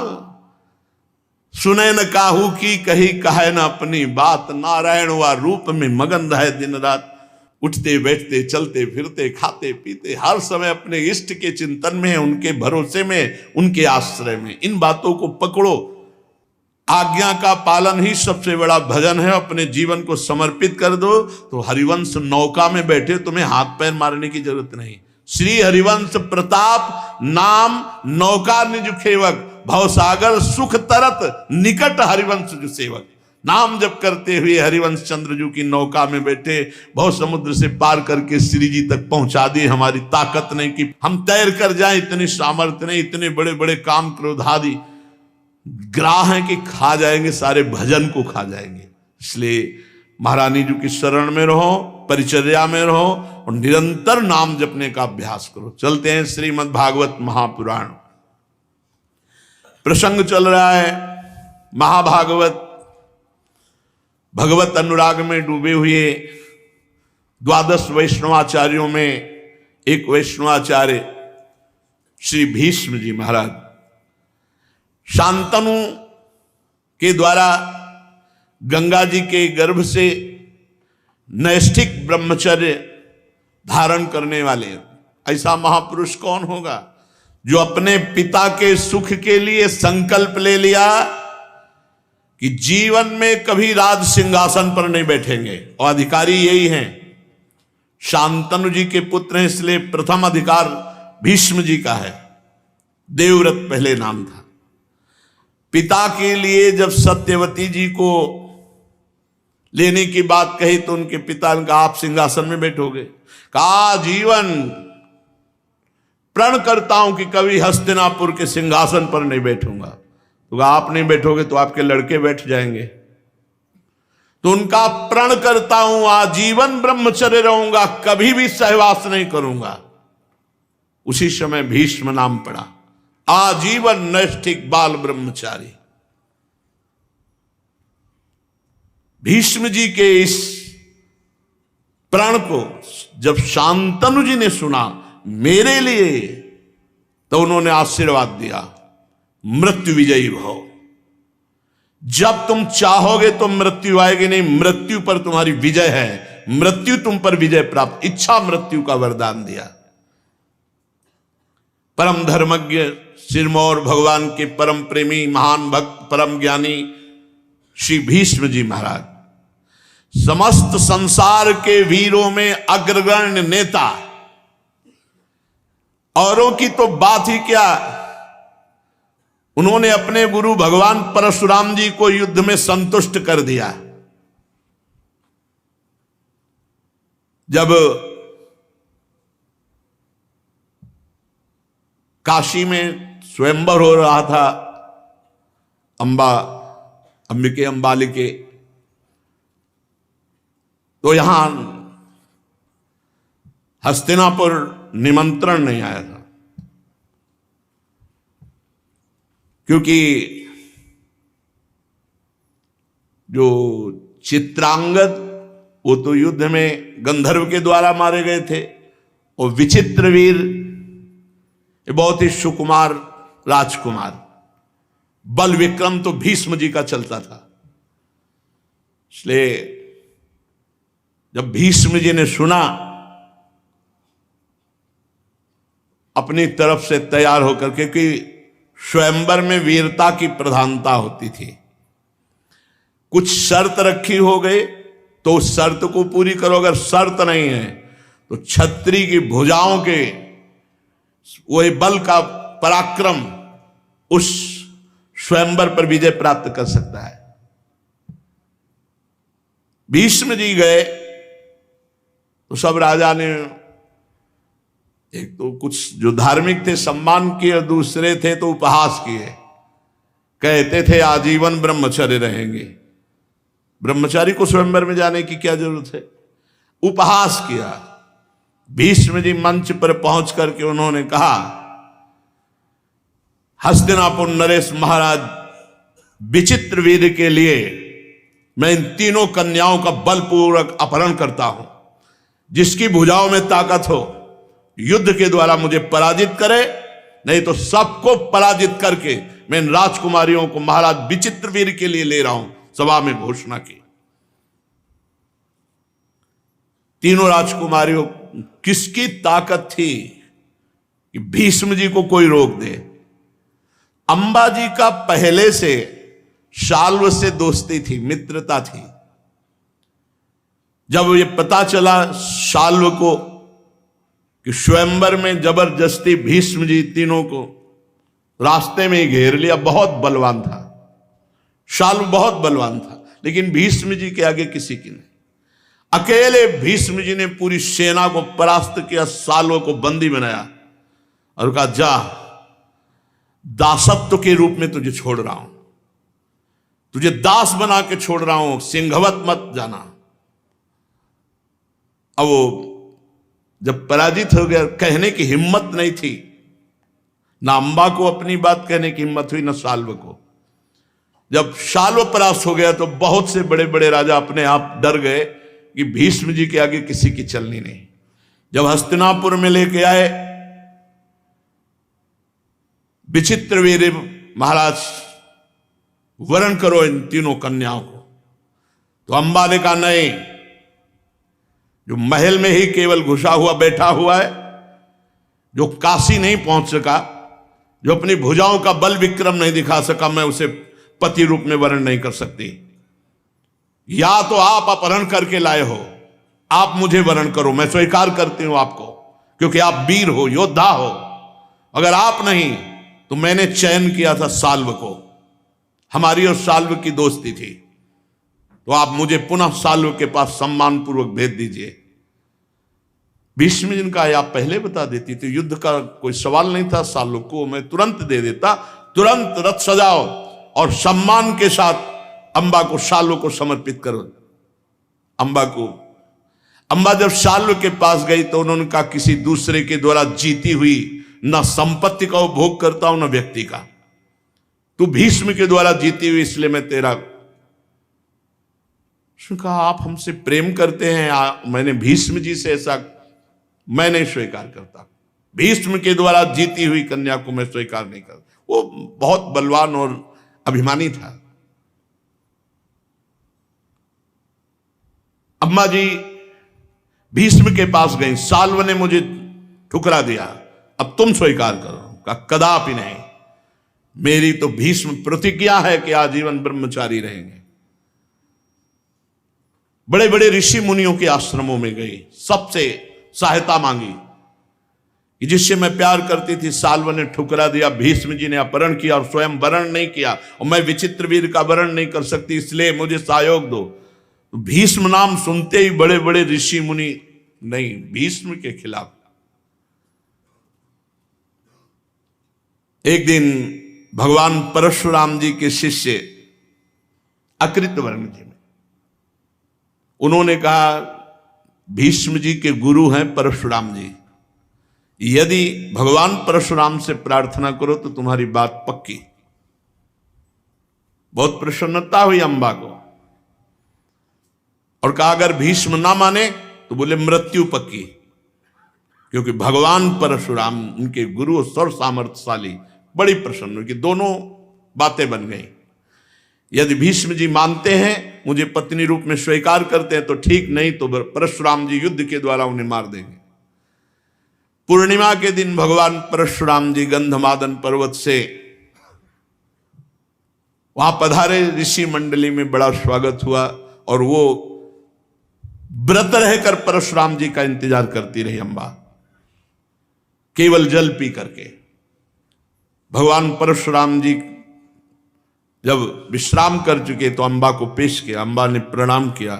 Speaker 1: सुने न काहू की कही, कहे न अपनी बात, नारायण व रूप में मगन रहे दिन रात। उठते बैठते चलते फिरते खाते पीते हर समय अपने इष्ट के चिंतन में, उनके भरोसे में, उनके आश्रय में। इन बातों को पकड़ो। आज्ञा का पालन ही सबसे बड़ा भजन है। अपने जीवन को समर्पित कर दो तो हरिवंश नौका में बैठे, तुम्हें हाथ पैर मारने की जरूरत नहीं। श्री हरिवंश प्रताप नाम नौका निज खेवक, भवसागर सुख तरत निकट हरिवंश जो सेवक। नाम जप करते हुए हरिवंश चंद्रजू की नौका में बैठे, भव समुद्र से पार करके श्री जी तक पहुंचा दिए। हमारी ताकत नहीं कि हम तैर कर जाएं, इतनी सामर्थ्य नहीं, इतने बड़े बड़े काम क्रोध आदि ग्राह हैं कि खा जाएंगे, सारे भजन को खा जाएंगे। इसलिए महारानी जी की शरण में रहो, परिचर्या में रहो और निरंतर नाम जपने का अभ्यास करो। चलते हैं श्रीमद् भागवत महापुराण। प्रसंग चल रहा है महाभागवत, भगवत अनुराग में डूबे हुए 12 वैष्णवाचार्यों में एक वैष्णवाचार्य श्री भीष्म जी महाराज शांतनु के द्वारा गंगा जी के गर्भ से नैष्ठिक ब्रह्मचर्य धारण करने वाले ऐसा महापुरुष कौन होगा जो अपने पिता के सुख के लिए संकल्प ले लिया कि जीवन में कभी राज सिंहासन पर नहीं बैठेंगे। और अधिकारी यही हैं, शांतनु जी के पुत्र हैं, इसलिए प्रथम अधिकार भीष्म जी का है। देवव्रत पहले नाम था। पिता के लिए जब सत्यवती जी को लेने की बात कही तो उनके पिता ने कहा आप सिंहासन में बैठोगे। कहा जीवन प्रण करता हूं कि कभी हस्तिनापुर के सिंहासन पर नहीं बैठूंगा। तो आप नहीं बैठोगे तो आपके लड़के बैठ जाएंगे। तो उनका प्रण करता हूं, आजीवन ब्रह्मचर्य रहूंगा, कभी भी सहवास नहीं करूंगा। उसी समय भीष्म नाम पड़ा, आजीवन नैष्ठिक बाल ब्रह्मचारी। भीष्म जी के इस प्रण को जब शांतनु जी ने सुना मेरे लिए, तो उन्होंने आशीर्वाद दिया, मृत्यु विजयी भव। जब तुम चाहोगे तो मृत्यु आएगी नहीं, मृत्यु पर तुम्हारी विजय है, मृत्यु तुम पर विजय प्राप्त, इच्छा मृत्यु का वरदान दिया। परम धर्मज्ञ सिरमौर भगवान के परम प्रेमी महान भक्त परम ज्ञानी श्री भीष्म जी महाराज, समस्त संसार के वीरों में अग्रगण्य नेता। औरों की तो बात ही क्या, उन्होंने अपने गुरु भगवान परशुराम जी को युद्ध में संतुष्ट कर दिया। जब काशी में स्वयंवर हो रहा था, अंबिके अंबालिके, तो यहां हस्तिनापुर निमंत्रण नहीं आया था, क्योंकि जो चित्रांगद वो तो युद्ध में गंधर्व के द्वारा मारे गए थे, और विचित्रवीर ये बहुत ही सुकुमार राजकुमार, बल विक्रम तो भीष्म जी का चलता था। इसलिए जब भीष्म जी ने सुना, अपनी तरफ से तैयार होकर, क्योंकि स्वयंवर में वीरता की प्रधानता होती थी, कुछ शर्त रखी हो गई तो उस शर्त को पूरी करो, अगर शर्त नहीं है तो छत्री की भुजाओं के वही बल का पराक्रम उस स्वयंवर पर विजय प्राप्त कर सकता है। भीष्म जी गए तो सब राजा ने, एक तो कुछ जो धार्मिक थे सम्मान किए, और दूसरे थे तो उपहास किए, कहते थे आजीवन ब्रह्मचर्य रहेंगे, ब्रह्मचारी को स्वयंवर में जाने की क्या जरूरत है, उपहास किया। भीष्म जी मंच पर पहुंच करके उन्होंने कहा, हस्तिनापुर नरेश महाराज विचित्र वीर के लिए मैं इन तीनों कन्याओं का बलपूर्वक अपहरण करता हूं, जिसकी भुजाओं में ताकत हो युद्ध के द्वारा मुझे पराजित करे, नहीं तो सबको पराजित करके मैं इन राजकुमारियों को महाराज विचित्र वीर के लिए ले रहा हूं, सभा में घोषणा की। तीनों राजकुमारियों, किसकी ताकत थी कि भीष्म जी को कोई रोक दे? अंबा जी का पहले से शाल्व से दोस्ती थी, मित्रता थी। जब ये पता चला शाल्व को कि स्वयंवर में जबरदस्ती भीष्म जी तीनों को रास्ते में ही घेर लिया, बहुत बलवान था शाल्व, बहुत बलवान था, लेकिन भीष्म जी के आगे किसी की नहीं। अकेले भीष्म जी ने पूरी सेना को परास्त किया, शाल्व को बंदी बनाया और कहा, जा दासत्व के रूप में तुझे छोड़ रहा हूं, तुझे दास बना के छोड़ रहा हूं, सिंहवत मत जाना। अब वो जब पराजित हो गया, कहने की हिम्मत नहीं थी, ना अंबा को अपनी बात कहने की हिम्मत हुई, ना शाल्व को। जब शाल्व परास्त हो गया तो बहुत से बड़े बड़े राजा अपने आप डर गए कि भीष्म जी के आगे किसी की चलनी नहीं। जब हस्तिनापुर में लेके आए विचित्रवीर महाराज, वरण करो इन तीनों कन्याओं को, तो अंबा ने कहा नहीं, जो महल में ही केवल घुसा हुआ बैठा हुआ है, जो काशी नहीं पहुंच सका, जो अपनी भुजाओं का बल विक्रम नहीं दिखा सका, मैं उसे पति रूप में वर्ण नहीं कर सकती। या तो आप अपहरण करके लाए हो, आप मुझे वर्ण करो, मैं स्वीकार करती हूं आपको, क्योंकि आप वीर हो, योद्धा हो। अगर आप नहीं तो मैंने चयन किया था शाल्व को, हमारी और शाल्व की दोस्ती थी, तो आप मुझे पुनः शाल्व के पास सम्मान पूर्वक भेज दीजिए। भीष्म जी ने कहा, आप पहले बता देती तो युद्ध का कोई सवाल नहीं था, शाल्व को मैं तुरंत दे देता, तुरंत रथ सजाओ और सम्मान के साथ अंबा को शाल्व को समर्पित करो। अम्बा को। अम्बा जब शाल्व के पास गई तो उन्होंने कहा किसी दूसरे के द्वारा जीती हुई न संपत्ति का उपभोग करता हूं न व्यक्ति का, तू भीष्म के द्वारा जीती हुई इसलिए मैं तेरा। उसने कहा आप हमसे प्रेम करते हैं, मैंने भीष्म जी से ऐसा मैं नहीं स्वीकार करता, भीष्म के द्वारा जीती हुई कन्या को मैं स्वीकार नहीं करता। वो बहुत बलवान और अभिमानी था। अम्मा जी भीष्म के पास गई, साल्व ने मुझे ठुकरा दिया, अब तुम स्वीकार करो। कहा कदापि नहीं, मेरी तो भीष्म प्रतिज्ञा है कि आजीवन ब्रह्मचारी रहेंगे। बड़े बड़े ऋषि मुनियों के आश्रमों में गई, सबसे सहायता मांगी कि जिससे मैं प्यार करती थी साल्व ने ठुकरा दिया, भीष्म जी ने अपहरण किया और स्वयं वरण नहीं किया, और मैं विचित्र वीर का वरण नहीं कर सकती, इसलिए मुझे सहयोग दो। तो भीष्म नाम सुनते ही बड़े बड़े ऋषि मुनि नहीं, भीष्म के खिलाफ। एक दिन भगवान परशुराम जी के शिष्य अकृतवर्ण जी में, उन्होंने कहा भीष्म जी के गुरु हैं परशुराम जी, यदि भगवान परशुराम से प्रार्थना करो तो तुम्हारी बात पक्की। बहुत प्रसन्नता हुई अम्बा को, और कहा अगर भीष्म ना माने तो बोले मृत्यु पक्की, क्योंकि भगवान परशुराम उनके गुरु सर्व सामर्थ्यशाली। बड़ी प्रसन्न हुई कि दोनों बातें बन गई। यदि भीष्म जी मानते हैं, मुझे पत्नी रूप में स्वीकार करते हैं तो ठीक, नहीं तो परशुराम जी युद्ध के द्वारा उन्हें मार देंगे। पूर्णिमा के दिन भगवान परशुराम जी गंधमादन पर्वत से वहां पधारे, ऋषि मंडली में बड़ा स्वागत हुआ, और वो व्रत रहकर परशुराम जी का इंतजार करती रही अम्बा, केवल जल पी करके। भगवान परशुराम जी जब विश्राम कर चुके तो अम्बा को पेश किया। अम्बा ने प्रणाम किया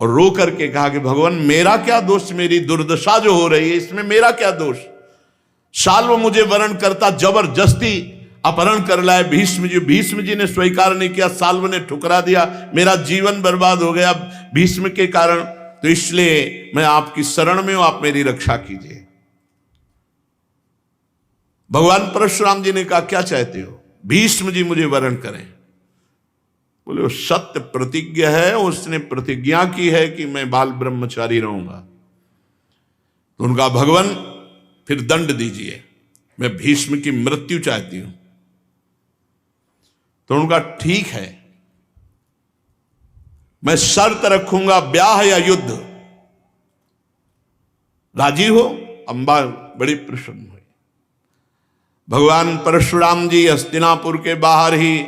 Speaker 1: और रो करके कहा कि भगवान मेरा क्या दोष, मेरी दुर्दशा जो हो रही है इसमें मेरा क्या दोष। शाल्व मुझे वरण करता, जबरदस्ती अपहरण कर लाए भीष्म जी ने स्वीकार नहीं किया, शाल्व ने ठुकरा दिया, मेरा जीवन बर्बाद हो गया भीष्म के कारण, तो इसलिए मैं आपकी शरण में हूं, आप मेरी रक्षा कीजिए। भगवान परशुराम जी ने कहा क्या चाहते हो? भीष्म जी मुझे वरण करें। बोले वो सत्य प्रतिज्ञा है, उसने प्रतिज्ञा की है कि मैं बाल ब्रह्मचारी रहूंगा। तो उनका भगवान फिर दंड दीजिए, मैं भीष्म की मृत्यु चाहती हूं। तो उनका ठीक है, मैं शर्त रखूंगा ब्याह या युद्ध, राजी हो? अम्बा बड़ी प्रसन्न हुई। भगवान परशुराम जी हस्तिनापुर के बाहर ही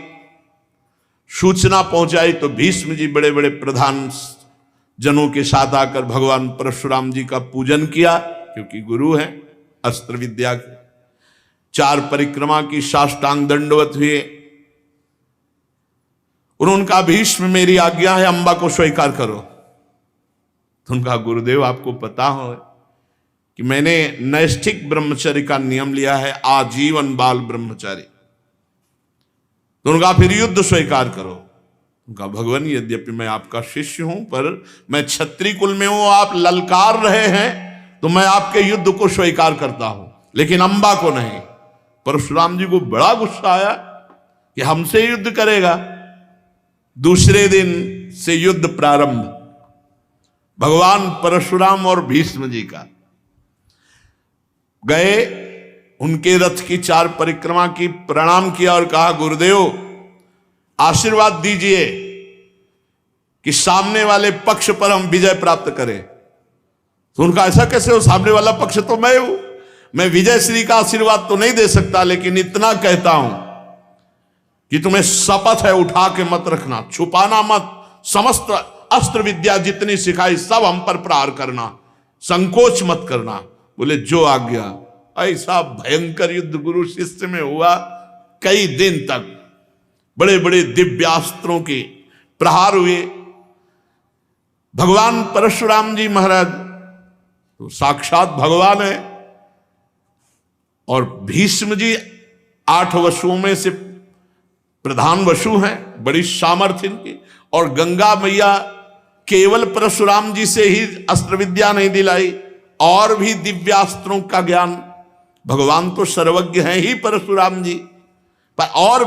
Speaker 1: सूचना पहुंचाई तो भीष्म जी बड़े बड़े प्रधान जनों के साथ आकर भगवान परशुराम जी का पूजन किया, क्योंकि गुरु हैं अस्त्र विद्या के। 4 परिक्रमा की, साष्टांग दंडवत हुए। उन्होंने कहा भीष्म मेरी आज्ञा है, अम्बा को स्वीकार करो। तो उनका गुरुदेव आपको पता हो कि मैंने नैष्ठिक ब्रह्मचर्य का नियम लिया है, आजीवन बाल ब्रह्मचारी। तो उनका फिर युद्ध स्वीकार करो। उनका भगवान यद्यपि मैं आपका शिष्य हूं, पर मैं क्षत्रिय कुल में हूं, आप ललकार रहे हैं तो मैं आपके युद्ध को स्वीकार करता हूं, लेकिन अम्बा को नहीं। परशुराम जी को बड़ा गुस्सा आया कि हमसे युद्ध करेगा। दूसरे दिन से युद्ध प्रारंभ, भगवान परशुराम और भीष्म जी का। गए, उनके रथ की 4 परिक्रमा की, प्रणाम किया और कहा गुरुदेव आशीर्वाद दीजिए कि सामने वाले पक्ष पर हम विजय प्राप्त करें। तो उनका ऐसा कैसे हो, सामने वाला पक्ष तो मैं हूं, मैं विजय श्री का आशीर्वाद तो नहीं दे सकता, लेकिन इतना कहता हूं कि तुम्हें शपथ है उठा के मत रखना, छुपाना मत, समस्त अस्त्र विद्या जितनी सिखाई सब हम पर प्रहार करना, संकोच मत करना। बोले जो आज्ञा। ऐसा भयंकर युद्ध गुरु शिष्य में हुआ, कई दिन तक बड़े बड़े दिव्यास्त्रों के प्रहार हुए। भगवान परशुराम जी महाराज तो साक्षात भगवान है, और भीष्म जी 8 वसुओं में से प्रधान वसु हैं, बड़ी सामर्थ्य इनकी। और गंगा मैया केवल परशुराम जी से ही अस्त्र विद्या नहीं दिलाई, और भी दिव्यास्त्रों का ज्ञान। भगवान तो सर्वज्ञ हैं ही परशुराम जी, पर और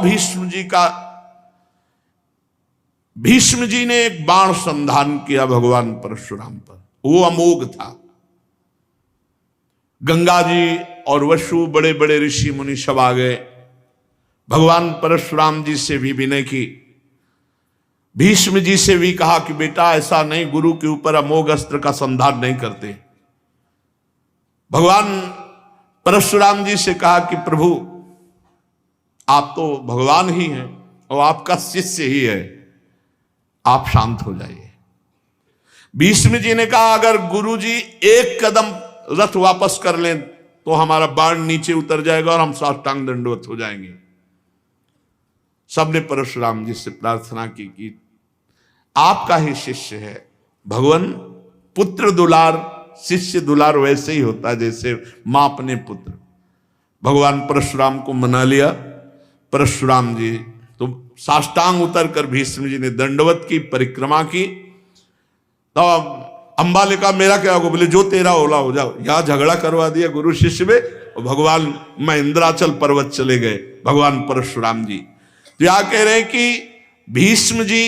Speaker 1: भीष्म जी ने एक बाण संधान किया भगवान परशुराम पर, वो अमोघ था। गंगा जी और वसु बड़े बड़े ऋषि मुनि सब आ गए, भगवान परशुराम जी से भी विनय की, भीष्म जी से भी कहा कि बेटा ऐसा नहीं, गुरु के ऊपर अमोघ अस्त्र का संधान नहीं करते। भगवान परशुराम जी से कहा कि प्रभु आप तो भगवान ही हैं और आपका शिष्य ही है, आप शांत हो जाइए। भीष्म जी ने कहा अगर गुरु जी एक कदम रथ वापस कर लें तो हमारा बाण नीचे उतर जाएगा और हम साष्टांग दंडवत हो जाएंगे। सबने परशुराम जी से प्रार्थना की कि आपका ही शिष्य है, भगवान पुत्र दुलार शिष्य दुलार वैसे ही होता है जैसे मां अपने पुत्र। भगवान परशुराम को मना लिया। परशुराम जी तो साष्टांग उतर कर भीष्म जी ने दंडवत की, परिक्रमा की। तो अंबा ने कहा मेरा क्या होगा, बोले जो तेरा होला हो जाओ। यहां झगड़ा करवा दिया गुरु शिष्य में, और भगवान महेंद्राचल पर्वत चले गए भगवान परशुराम जी। तो यहां कह रहे हैं कि भीष्म जी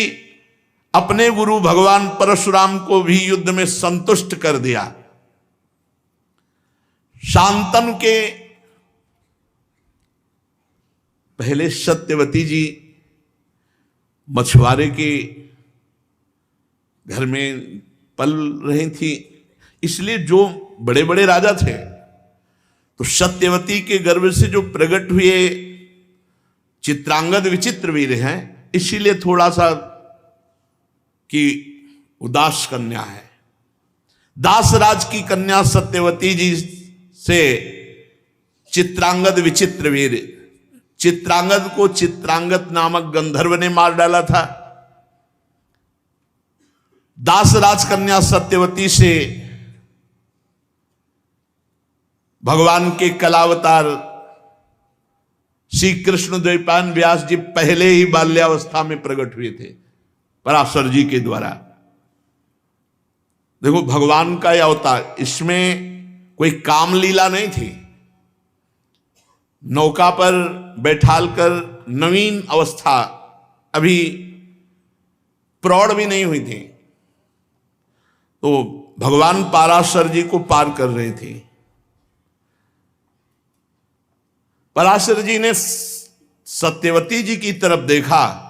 Speaker 1: अपने गुरु भगवान परशुराम को भी युद्ध में संतुष्ट कर दिया। शांतनु के पहले सत्यवती जी मछुआरे के घर में पल रही थी, इसलिए जो बड़े बड़े राजा थे तो सत्यवती के गर्भ से जो प्रकट हुए चित्रांगद विचित्र वीर हैं, इसीलिए थोड़ा सा कि उदास कन्या है। दासराज की कन्या सत्यवती जी से चित्रांगद विचित्र वीर, चित्रांगद को चित्रांगद नामक गंधर्व ने मार डाला था। दासराज कन्या सत्यवती से भगवान के कलावतार श्री कृष्ण द्वैपायन व्यास जी पहले ही बाल्यावस्था में प्रकट हुए थे पराशर जी के द्वारा। देखो भगवान का यह अवतार, इसमें कोई काम लीला नहीं थी। नौका पर बैठालकर नवीन अवस्था, अभी प्रौढ़ भी नहीं हुई थी, तो भगवान पराशर जी को पार कर रही थी। पराशर जी ने सत्यवती जी की तरफ देखा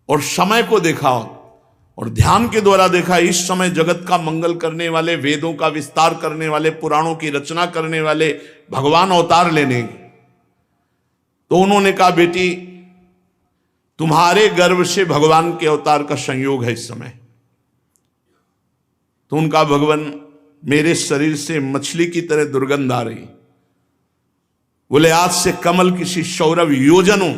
Speaker 1: और समय को देखा और ध्यान के द्वारा देखा, इस समय जगत का मंगल करने वाले, वेदों का विस्तार करने वाले, पुराणों की रचना करने वाले भगवान अवतार लेने। तो उन्होंने कहा बेटी तुम्हारे गर्भ से भगवान के अवतार का संयोग है इस समय। तो उनका भगवान मेरे शरीर से मछली की तरह दुर्गंध आ रही। बोले आज से कमल किसी सौरभ योजनों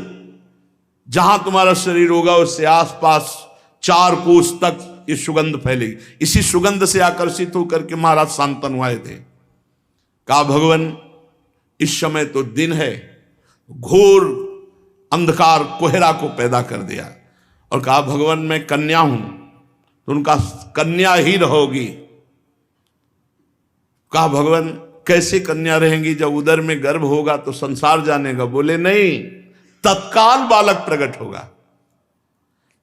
Speaker 1: जहां तुम्हारा शरीर होगा उससे आसपास 4 कोस तक ये सुगंध फैलेगी। इसी सुगंध से आकर्षित होकर के महाराज शांतनु आए थे। कहा भगवान इस समय तो दिन है, घोर अंधकार कोहरा को पैदा कर दिया। और कहा भगवान मैं कन्या हूं, तो उनका कन्या ही रहोगी। कहा भगवान कैसे कन्या रहेंगी, जब उदर में गर्भ होगा तो संसार जानेगा। बोले नहीं, तत्काल बालक प्रकट होगा।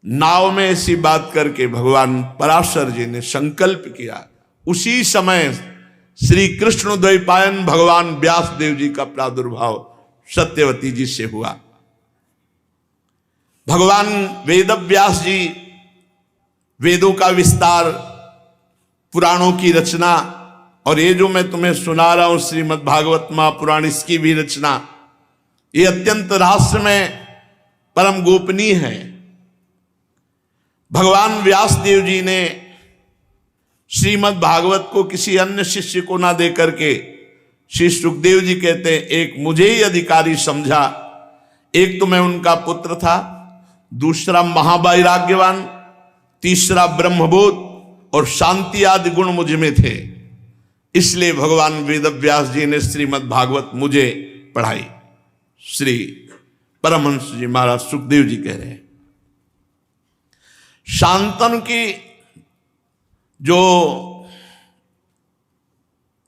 Speaker 1: नाव में ऐसी बात करके भगवान पराशर जी ने संकल्प किया। उसी समय श्री कृष्ण द्वैपायन भगवान व्यास देव जी का प्रादुर्भाव सत्यवती जी से हुआ। भगवान वेद व्यास जी वेदों का विस्तार, पुराणों की रचना, और ये जो मैं तुम्हें सुना रहा हूं श्रीमद् भागवत महापुराण, इसकी भी रचना, ये अत्यंत रहस्यमय परम गोपनीय है। भगवान व्यास देव जी ने श्रीमद् भागवत को किसी अन्य शिष्य को ना दे करके, श्री सुखदेव जी कहते हैं एक मुझे ही अधिकारी समझा। एक तो मैं उनका पुत्र था, दूसरा महावैराग्यवान, तीसरा ब्रह्मबोध और शांति आदि गुण मुझ में थे। इसलिए भगवान वेद व्यास जी ने श्रीमद् भागवत मुझे पढ़ाई। श्री परमहंस जी महाराज सुखदेव जी कह रहे हैं। शांतनु की जो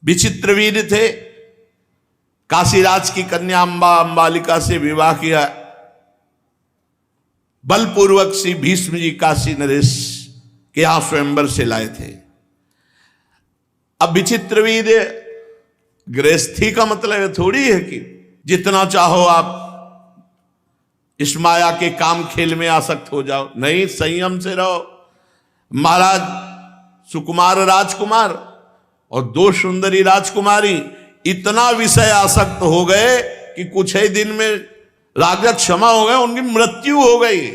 Speaker 1: विचित्रवीर थे, काशीराज की कन्या अंबालिका से विवाह किया, बलपूर्वक श्री भीष्म जी काशी नरेश के यहां स्वयंवर से लाए थे। अब विचित्रवीर गृहस्थी का मतलब थोड़ी है कि जितना चाहो आप इस माया के काम खेल में आसक्त हो जाओ। नहीं, संयम से रहो। महाराज सुकुमार राजकुमार और 2 सुंदरी राजकुमारी इतना विषय आसक्त हो गए कि कुछ ही दिन में राजा क्षमा हो गए, उनकी मृत्यु हो गई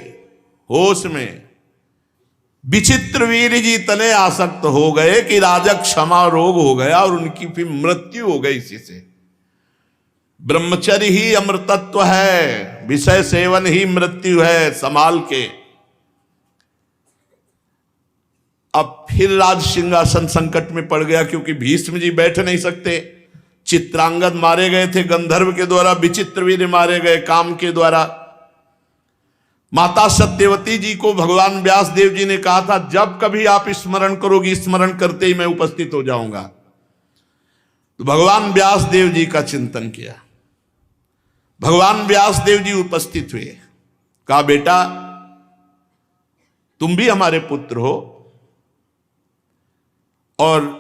Speaker 1: होश में। विचित्रवीर जी इतने आसक्त हो गए कि राजा क्षमा रोग हो गया और उनकी फिर मृत्यु हो गई इसी से। ब्रह्मचर्य ही अमृतत्व है, विषय सेवन ही मृत्यु है, संभाल के। अब फिर राज सिंहासन संकट में पड़ गया, क्योंकि भीष्म जी बैठ नहीं सकते। चित्रांगद मारे गए थे गंधर्व के द्वारा, विचित्रवीर मारे गए काम के द्वारा। माता सत्यवती जी को भगवान व्यास देव जी ने कहा था, जब कभी आप स्मरण करोगी, स्मरण करते ही मैं उपस्थित हो जाऊंगा। तो भगवान व्यास देव जी का चिंतन किया। भगवान व्यास देव जी उपस्थित हुए, कहा बेटा तुम भी हमारे पुत्र हो और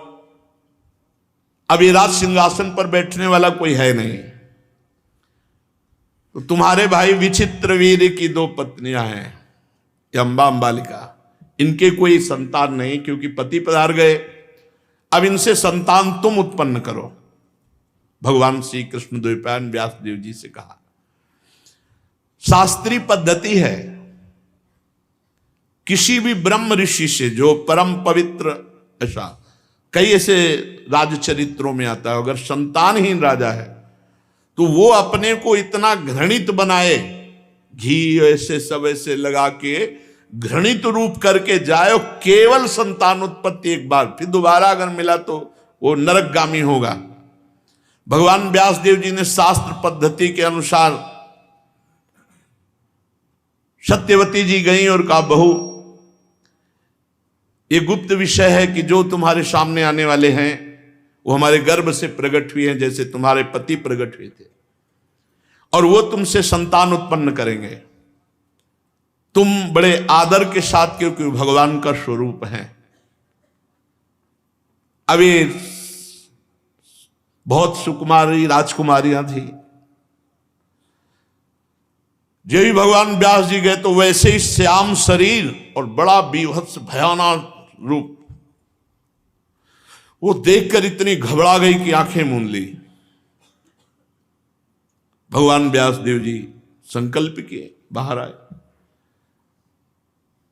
Speaker 1: अब ये राज सिंहासन पर बैठने वाला कोई है नहीं, तो तुम्हारे भाई विचित्रवीर की 2 पत्नियां हैं, अंबा अंबालिका, इनके कोई संतान नहीं क्योंकि पति पधार गए। अब इनसे संतान तुम उत्पन्न करो। भगवान श्री कृष्ण द्वैपायन व्यास देव जी से कहा। शास्त्रीय पद्धति है, किसी भी ब्रह्म ऋषि से जो परम पवित्र, ऐसा कई ऐसे राजचरित्रों में आता है, अगर संतानहीन राजा है तो वो अपने को इतना घृणित बनाए, घी ऐसे सब ऐसे लगा के घृणित रूप करके जाए, और केवल संतान उत्पत्ति एक बार, फिर दोबारा अगर मिला तो वो नरकगामी होगा। भगवान व्यास देव जी ने शास्त्र पद्धति के अनुसार सत्यवती जी गई और कहा, बहू ये गुप्त विषय है कि जो तुम्हारे सामने आने वाले हैं वो हमारे गर्भ से प्रकट हुए हैं, जैसे तुम्हारे पति प्रकट हुए थे, और वो तुमसे संतान उत्पन्न करेंगे। तुम बड़े आदर के साथ, क्योंकि भगवान का स्वरूप है। अभी बहुत सुकुमारी राजकुमारियां थी, जो ही भगवान व्यास जी गए तो वैसे ही श्याम शरीर और बड़ा बीभत्स भयानक रूप, वो देखकर इतनी घबरा गई कि आंखें मूंद ली। भगवान व्यास देव जी संकल्प किए, बाहर आए।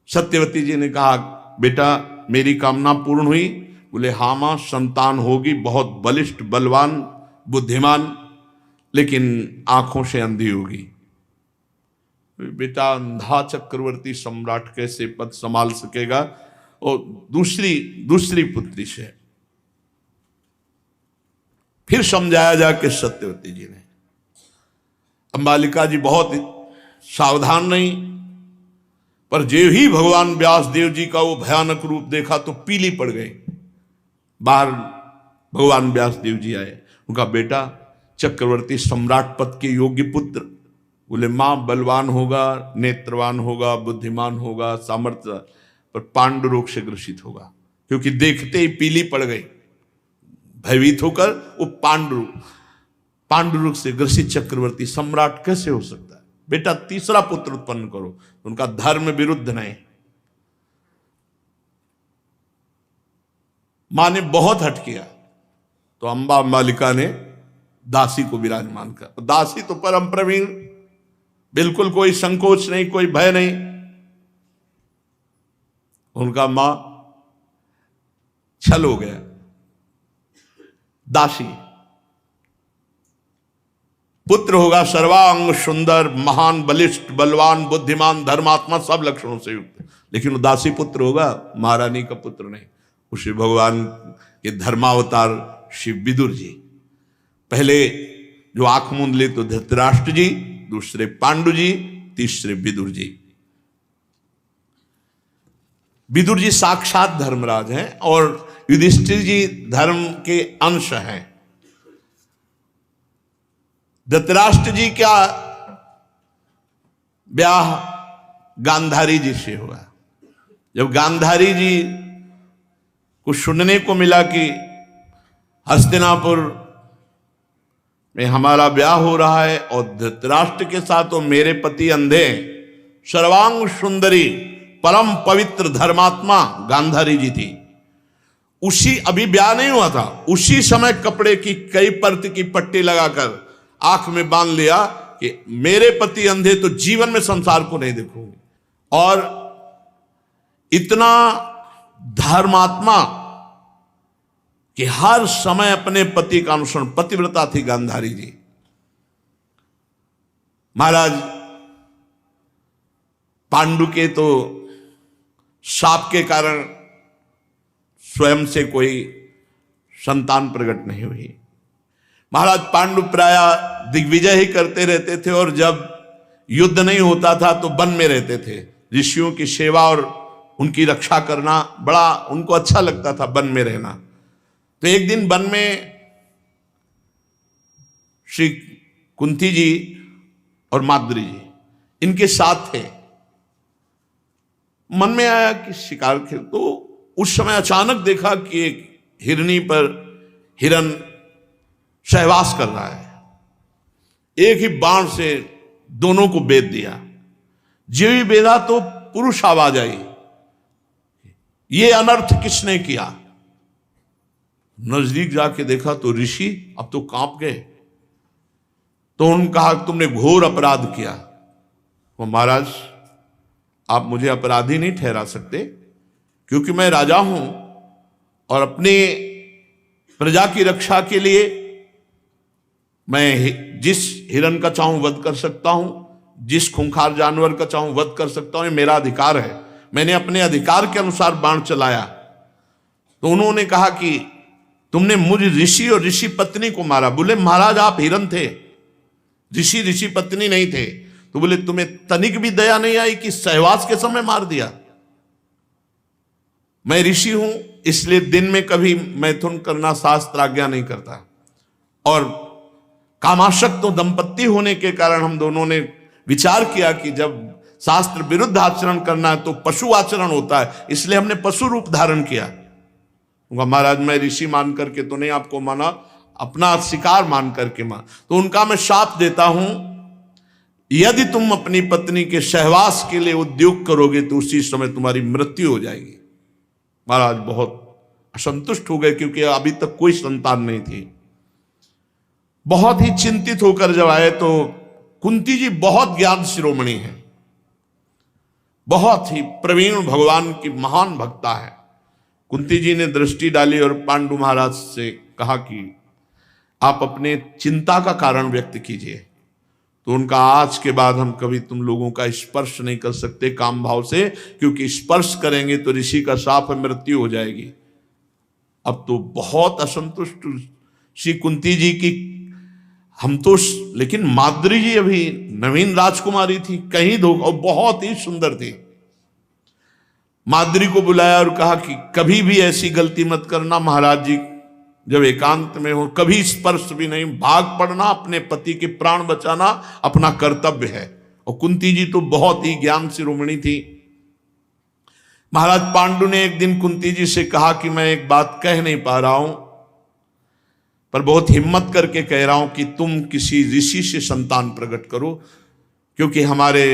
Speaker 1: सत्यवती जी ने कहा, बेटा मेरी कामना पूर्ण हुई? बोले हाँ मां, संतान होगी, बहुत बलिष्ठ, बलवान, बुद्धिमान, लेकिन आंखों से अंधी होगी। बेटा अंधा चक्रवर्ती सम्राट कैसे पद संभाल सकेगा? और दूसरी पुत्री से फिर समझाया जाके सत्यवती जी ने। अंबालिका जी बहुत सावधान नहीं, पर जो ही भगवान व्यास देव जी का वो भयानक रूप देखा तो पीली पड़ गई। बाहर भगवान व्यास देव जी आए, उनका बेटा चक्रवर्ती सम्राट पद के योग्य पुत्र। बोले मां बलवान होगा, नेत्रवान होगा, बुद्धिमान होगा, सामर्थ्य, पर पांडु रोग से ग्रसित होगा। क्योंकि देखते ही पीली पड़ गई, भयभीत होकर वो पांडु रोग से ग्रसित चक्रवर्ती सम्राट कैसे हो सकता है? बेटा तीसरा पुत्र उत्पन्न करो। उनका धर्म विरुद्ध नहीं। मां ने बहुत हट किया तो अंबा अंबालिका ने दासी को विराजमान कर। दासी तो परम प्रवीण, बिल्कुल कोई संकोच नहीं, कोई भय नहीं। उनका मां छल हो गया। दासी पुत्र होगा सर्वांग सुंदर, महान, बलिष्ठ, बलवान, बुद्धिमान, धर्मात्मा, सब लक्षणों से युक्त, लेकिन वो दासी पुत्र होगा, महारानी का पुत्र नहीं। उसे भगवान के धर्मावतार श्री विदुर जी, पहले जो आंख मूंद ले तो धृतराष्ट्र जी, दूसरे पांडु जी, तीसरे विदुर जी। विदुर जी साक्षात धर्मराज हैं और युधिष्ठिर जी धर्म के अंश हैं। धृतराष्ट्र जी का ब्याह गांधारी जी से हुआ। जब गांधारी जी को सुनने को मिला कि हस्तिनापुर में हमारा ब्याह हो रहा है और धृतराष्ट्र के साथ तो मेरे पति अंधे, सर्वांग सुंदरी परम पवित्र धर्मात्मा गांधारी जी थी, उसी अभी ब्याह नहीं हुआ था, उसी समय कपड़े की कई परत की पट्टी लगाकर आंख में बांध लिया कि मेरे पति अंधे तो जीवन में संसार को नहीं देखूंगी। और इतना धर्मात्मा कि हर समय अपने पति का अनुसरण, पतिव्रता थी गांधारी जी। महाराज पांडु के तो शाप के कारण स्वयं से कोई संतान प्रकट नहीं हुई। महाराज पांडु प्राय दिग्विजय ही करते रहते थे और जब युद्ध नहीं होता था तो वन में रहते थे। ऋषियों की सेवा और उनकी रक्षा करना बड़ा उनको अच्छा लगता था, वन में रहना। तो एक दिन वन में श्री कुंती जी और माद्री जी इनके साथ थे। मन में आया कि शिकार खेल, तो उस समय अचानक देखा कि एक हिरनी पर हिरन सहवास कर रहा है। एक ही बाण से दोनों को बेध दिया। जो ही बेधा तो पुरुष आवाज आई, ये अनर्थ किसने किया? नजदीक जाके देखा तो ऋषि अब तो कांप गए। तो उन्होंने कहा तुमने घोर अपराध किया। वो महाराज आप मुझे अपराधी नहीं ठहरा सकते, क्योंकि मैं राजा हूं और अपने प्रजा की रक्षा के लिए मैं जिस हिरन का चाहूं वध कर सकता हूं, जिस खूंखार जानवर का चाहूं वध कर सकता हूं, ये मेरा अधिकार है। मैंने अपने अधिकार के अनुसार बाण चलाया। तो उन्होंने कहा कि तुमने मुझ ऋषि और ऋषि पत्नी को मारा। बोले महाराज आप हिरन थे, ऋषि पत्नी नहीं थे। तो बोले तुम्हें तनिक भी दया नहीं आई कि सहवास के समय मार दिया? मैं ऋषि हूं, इसलिए दिन में कभी मैथुन करना शास्त्र आज्ञा नहीं करता। और कामाशक्त तो दंपत्ति होने के कारण हम दोनों ने विचार किया कि जब शास्त्र विरुद्ध आचरण करना है तो पशु आचरण होता है, इसलिए हमने पशु रूप धारण किया। महाराज मैं ऋषि मान करके तो नहीं आपको माना, अपना शिकार मान करके मान। तो उनका मैं शाप देता हूं, यदि तुम अपनी पत्नी के सहवास के लिए उद्योग करोगे तो उसी समय तुम्हारी मृत्यु हो जाएगी। महाराज बहुत असंतुष्ट हो गए, क्योंकि अभी तक कोई संतान नहीं थी। बहुत ही चिंतित होकर जब आए तो कुंती जी बहुत ज्ञान शिरोमणि है, बहुत ही प्रवीण भगवान की महान भक्ता है। कुंती जी ने दृष्टि डाली और पांडु महाराज से कहा कि आप अपने चिंता का कारण व्यक्त कीजिए। तो उनका आज के बाद हम कभी तुम लोगों का स्पर्श नहीं कर सकते काम भाव से, क्योंकि स्पर्श करेंगे तो ऋषि का शाप है, मृत्यु हो जाएगी। अब तो बहुत असंतुष्ट श्री कुंती जी की हम तो, लेकिन माद्री जी अभी नवीन राजकुमारी थी, कहीं धोखा, और बहुत ही सुंदर थी। माद्री को बुलाया और कहा कि कभी भी ऐसी गलती मत करना, महाराज जी जब एकांत में हो कभी स्पर्श भी नहीं, भाग पड़ना, अपने पति के प्राण बचाना अपना कर्तव्य है। और कुंती जी तो बहुत ही ज्ञान शिरोमणि थी। महाराज पांडु ने एक दिन कुंती जी से कहा कि मैं एक बात कह नहीं पा रहा हूं, पर बहुत हिम्मत करके कह रहा हूं कि तुम किसी ऋषि से संतान प्रकट करो, क्योंकि हमारे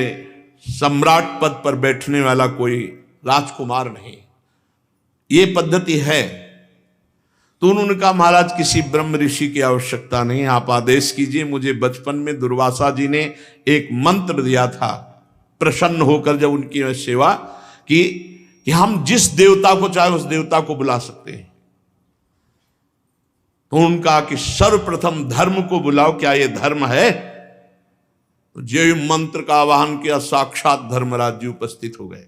Speaker 1: सम्राट पद पर बैठने वाला कोई राजकुमार नहीं, ये पद्धति है। तो उन्होंने कहा महाराज किसी ब्रह्म ऋषि की आवश्यकता नहीं, आप आदेश कीजिए। मुझे बचपन में दुर्वासा जी ने एक मंत्र दिया था, प्रसन्न होकर जब उनकी सेवा कि हम जिस देवता को चाहे उस देवता को बुला सकते हैं। तो उनका कि सर्वप्रथम धर्म को बुलाओ, क्या यह धर्म है? तो जो मंत्र का आवाहन किया, साक्षात धर्मराज जी उपस्थित हो गए।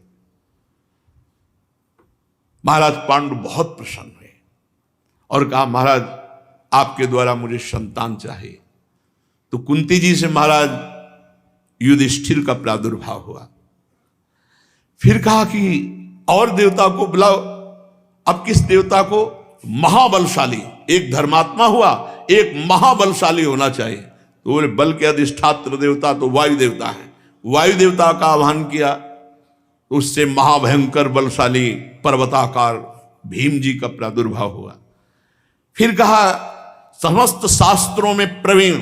Speaker 1: महाराज पांडु बहुत प्रसन्न हुए और कहा महाराज आपके द्वारा मुझे संतान चाहिए। तो कुंती जी से महाराज युधिष्ठिर का प्रादुर्भाव हुआ। फिर कहा कि और देवता को बुलाओ। अब किस देवता को? महाबलशाली। एक धर्मात्मा हुआ, एक महाबलशाली होना चाहिए। तो बोले बल के अधिष्ठात्र देवता तो वायु देवता है। वायु देवता का आह्वान किया तो उससे महाभयंकर बलशाली पर्वताकार भीम जी का प्रादुर्भाव हुआ। फिर कहा समस्त शास्त्रों में प्रवीण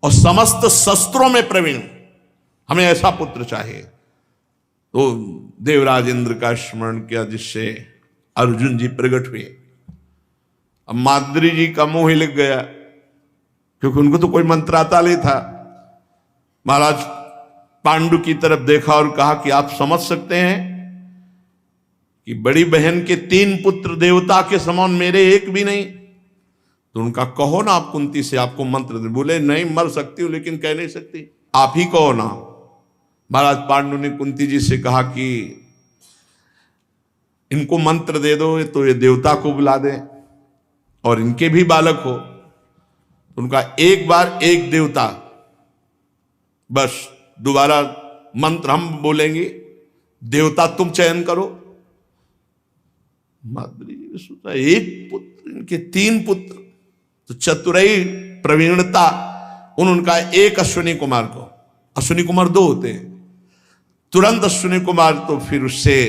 Speaker 1: और समस्त शस्त्रों में प्रवीण, हमें ऐसा पुत्र चाहिए। तो देवराज इंद्र का स्मरण किया जिससे अर्जुन जी प्रकट हुए। अब माद्री जी का मुंह ही लग गया क्योंकि उनको तो कोई मंत्र आता नहीं था। महाराज पांडु की तरफ देखा और कहा कि आप समझ सकते हैं कि बड़ी बहन के 3 पुत्र देवता के समान, मेरे एक भी नहीं। तो उनका कहो ना आप कुंती से, आपको मंत्र दे। बोले नहीं, मर सकती हूं लेकिन कह नहीं सकती, आप ही कहो ना। महाराज पांडु ने कुंती जी से कहा कि इनको मंत्र दे दो तो ये देवता को बुला दे और इनके भी बालक हो। उनका एक बार एक देवता, बस दोबारा मंत्र हम बोलेंगे, देवता तुम चयन करो। माद्री जी ने सोचा एक पुत्र, इनके 3 पुत्र, तो चतुराई प्रवीणता उनका एक अश्विनी कुमार को, अश्विनी कुमार 2 होते हैं, तुरंत अश्विनी कुमार। तो फिर उससे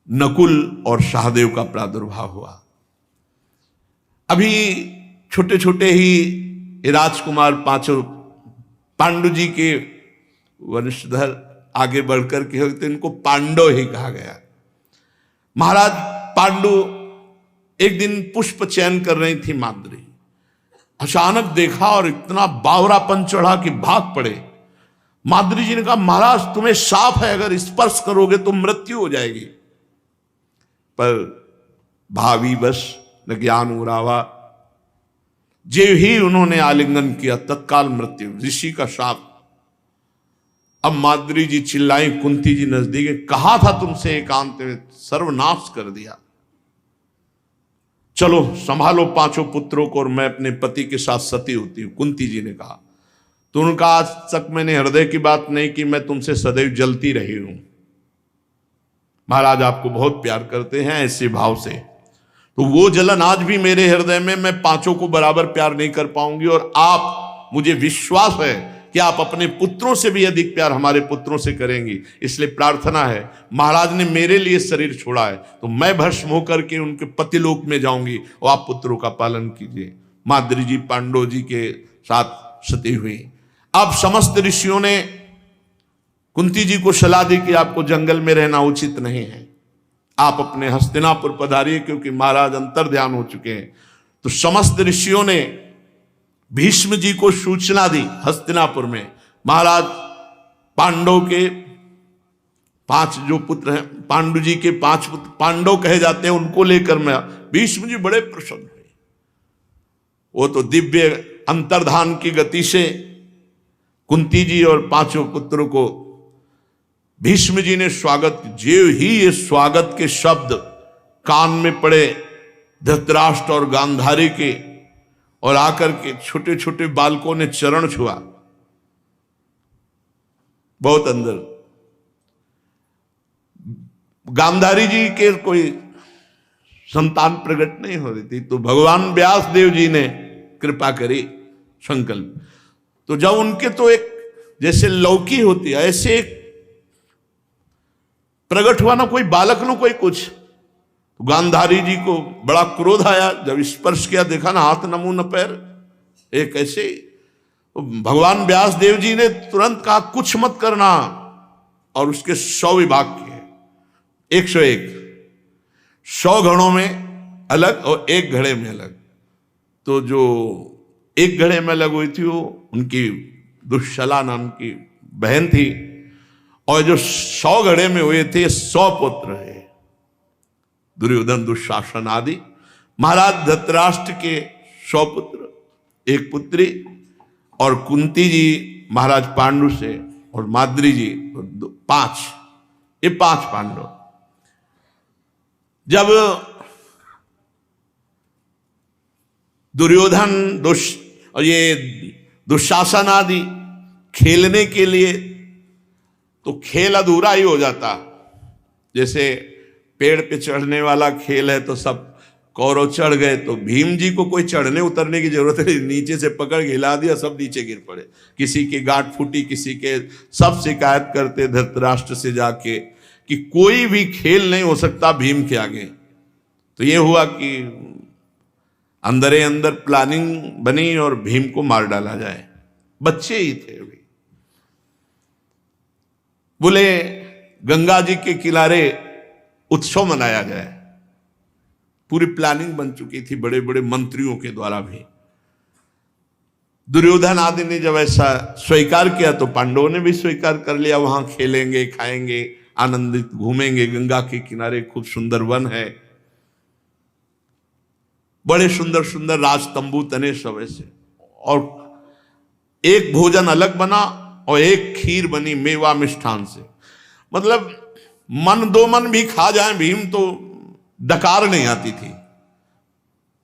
Speaker 1: नकुल और सहदेव का प्रादुर्भाव हुआ। अभी छोटे छोटे ही राजकुमार 5 पांडु जी के वंशधर आगे बढ़कर के होते, इनको पांडव ही कहा गया। महाराज पांडु एक दिन पुष्प चयन कर रही थी माद्री, अचानक देखा और इतना बावरापन चढ़ा कि भाग पड़े। माद्री जी ने कहा महाराज तुम्हें शाप है, अगर स्पर्श करोगे तो मृत्यु हो जाएगी। पर भावी बस न ज्ञान उरावा, जे ही उन्होंने आलिंगन किया तत्काल मृत्यु, ऋषि का शाप। अब माद्री जी चिल्लाई, कुंती जी नजदीक, कहा था तुमसे एकांत में, सर्वनाश कर दिया। चलो संभालो 5 पुत्रों को और मैं अपने पति के साथ सती होती हूं। कुंती जी ने कहा। तो उनका आज तक मैंने हृदय की बात नहीं की, मैं तुमसे सदैव जलती रही हूं। महाराज आपको बहुत प्यार करते हैं ऐसे भाव से, तो वो जलन आज भी मेरे हृदय में, मैं 5 को बराबर प्यार नहीं कर पाऊंगी। और आप, मुझे विश्वास है कि आप अपने पुत्रों से भी अधिक प्यार हमारे पुत्रों से करेंगी। इसलिए प्रार्थना है, महाराज ने मेरे लिए शरीर छोड़ा है तो मैं भस्म होकर के उनके पतिलोक में जाऊंगी और आप पुत्रों का पालन कीजिए। माद्री जी पांडव जी के साथ सती हुई। अब समस्त ऋषियों ने कुंती जी को सलाह दी कि आपको जंगल में रहना उचित नहीं है, आप अपने हस्तिनापुर पधारिए, क्योंकि महाराज अंतर ध्यान हो चुके हैं। तो समस्त ऋषियों ने भीष्म जी को सूचना दी हस्तिनापुर में, महाराज पांडव के 5 जो पुत्र हैं, पांडु जी के 5 पुत्र पांडव कहे जाते हैं, उनको लेकर मैं। भीष्म जी बड़े प्रसन्न हुए। वो तो दिव्य अंतर्धान की गति से कुंती जी और 5 पुत्रों को भीष्म जी ने स्वागत, जो ही ये स्वागत के शब्द कान में पड़े धृतराष्ट्र और गांधारी के, और आकर के छोटे छोटे बालकों ने चरण छुआ। बहुत अंदर गांधारी जी के कोई संतान प्रकट नहीं हो रही थी, तो भगवान व्यास देव जी ने कृपा करी, संकल्प। तो जब उनके तो एक जैसे लौकी होती है ऐसे प्रकट हुआ ना कोई बालक ना कोई कुछ। तो गांधारी जी को बड़ा क्रोध आया, जब स्पर्श किया देखा ना हाथ न मुंह न पैर, एक ऐसे। तो भगवान व्यास देव जी ने तुरंत कहा कुछ मत करना, और उसके 100 विभाग किए, 101, 100 घड़ों में अलग और 1 घड़े में अलग। तो जो 1 घड़े में अलग हुई थी वो उनकी दुश्शला नाम की बहन थी, और जो 100 घड़े में हुए थे 100 पुत्र है, दुर्योधन दुशासन आदि। महाराज धृतराष्ट्र के 100 पुत्र, 1 पुत्री, और कुंती जी महाराज पांडु से, और माद्री जी 5, ये 5 पांडव। जब दुर्योधन और ये दुशासन आदि खेलने के लिए, तो खेल अधूरा ही हो जाता। जैसे पेड़ पे चढ़ने वाला खेल है तो सब कौरव चढ़ गए, तो भीम जी को कोई चढ़ने उतरने की जरूरत नहीं, नीचे से पकड़ के हिला दिया, सब नीचे गिर पड़े। किसी की गांठ फूटी, किसी के, सब शिकायत करते धृतराष्ट्र से जाके कि कोई भी खेल नहीं हो सकता भीम के आगे। तो ये हुआ कि अंदर अंदर प्लानिंग बनी और भीम को मार डाला जाए। बच्चे ही थे अभी। बोले गंगा जी के किनारे उत्सव मनाया जाए। पूरी प्लानिंग बन चुकी थी बड़े बड़े मंत्रियों के द्वारा भी। दुर्योधन आदि ने जब ऐसा स्वीकार किया तो पांडवों ने भी स्वीकार कर लिया, वहां खेलेंगे, खाएंगे, आनंदित घूमेंगे। गंगा के किनारे खूब सुंदर वन है, बड़े सुंदर सुंदर राज तंबू तने सब ऐसे, और एक भोजन अलग बना और एक खीर बनी मेवा मिष्ठान से। मतलब मन दो मन भी खा जाए भीम तो डकार नहीं आती थी।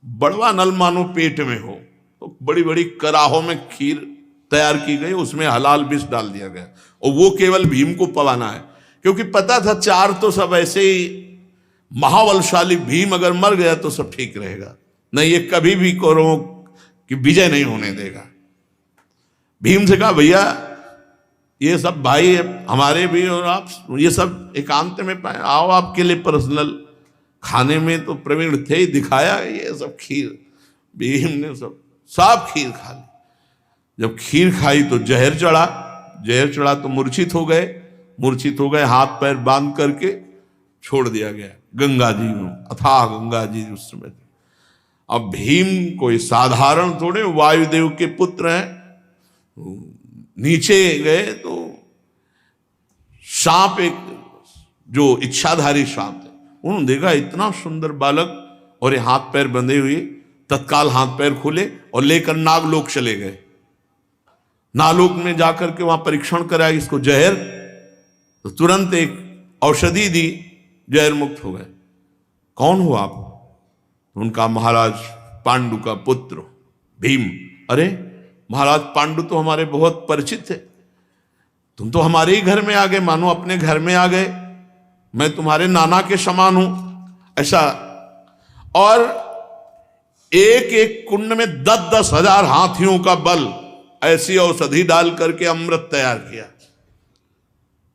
Speaker 1: बड़वा नल मानो पेट में हो, तो बड़ी बड़ी कराहों में खीर तैयार की गई, उसमें हलाल विष डाल दिया गया और वो केवल भीम को पवाना है, क्योंकि पता था चार तो सब ऐसे ही महाबलशाली, भीम अगर मर गया तो सब ठीक रहेगा, नहीं ये कभी भी कौरवों की विजय नहीं होने देगा। भीम से कहा भैया ये सब भाई हमारे भी, और आप ये सब एकांत में पाए, आओ आपके लिए पर्सनल। खाने में तो प्रवीण थे ही, दिखाया ये सब खीर। भीम ने सब खीर खा ली। जब खीर खाई तो जहर चढ़ा, जहर चढ़ा तो मूर्छित हो गए, हाथ पैर बांध करके छोड़ दिया गया गंगा जी में, अथाह गंगा जी उस समय। अब भीम कोई साधारण थोड़े, वायुदेव के पुत्र हैं। नीचे गए तो सांप, एक जो इच्छाधारी सांप थे, उन्होंने देखा इतना सुंदर बालक और ये हाथ पैर बंधे हुए, तत्काल हाथ पैर खोले और लेकर नागलोक चले गए। नागलोक में जाकर के वहां परीक्षण कराया इसको जहर, तो तुरंत एक औषधि दी, जहर मुक्त हो गए। कौन हो आप? उनका महाराज पांडु का पुत्र भीम। अरे महाराज पांडु तो हमारे बहुत परिचित थे, तुम तो हमारे ही घर में आ गए, मानो अपने घर में आ गए, मैं तुम्हारे नाना के समान हूं ऐसा। और एक एक कुंड में 10-10 हजार हाथियों का बल, ऐसी औषधि डाल करके अमृत तैयार किया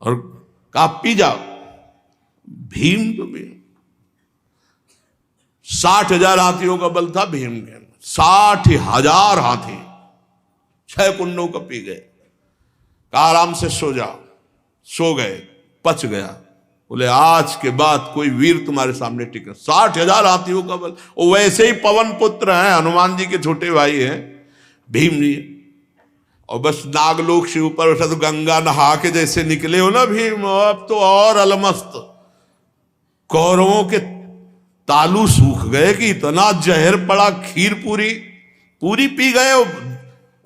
Speaker 1: और कहा पी जाओ। भीम तो भी 60,000 हाथियों का बल था भीम के, 60,000 हाथी 6 कुंडों का पी गए। कहा आराम से सो जाओ। सो गए, पच गया। बोले आज के बाद कोई वीर तुम्हारे सामने टिके। 60,000 हाथियों का बल, वो वैसे ही पवन पुत्र हैं, हनुमान जी के छोटे भाई हैं भीम जी। और बस नागलोक से ऊपर उठा तो गंगा नहा के जैसे निकले हो ना भीम, अब तो और अलमस्त। कौरवों के तालू सूख गए कि इतना जहर पड़ा, खीर पूरी पी गए।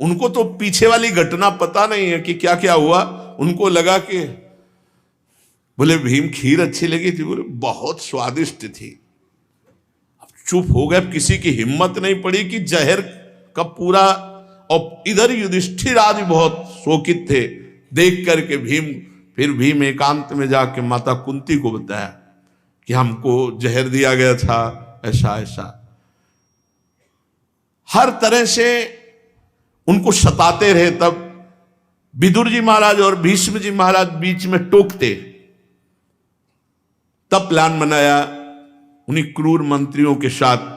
Speaker 1: उनको तो पीछे वाली घटना पता नहीं है कि क्या क्या हुआ। उनको लगा कि, बोले भीम खीर अच्छी लगी थी? बोले बहुत स्वादिष्ट थी। अब चुप हो गए, किसी की हिम्मत नहीं पड़ी कि जहर का पूरा। और इधर युधिष्ठिर आदि बहुत शोकित थे देख करके भीम। फिर भीम एकांत में जाके माता कुंती को बताया कि हमको जहर दिया गया था, ऐसा ऐसा। हर तरह से उनको सताते रहे। तब विदुर जी महाराज और भीष्म जी महाराज बीच में टोकते। तब प्लान बनाया उन्हीं क्रूर मंत्रियों के साथ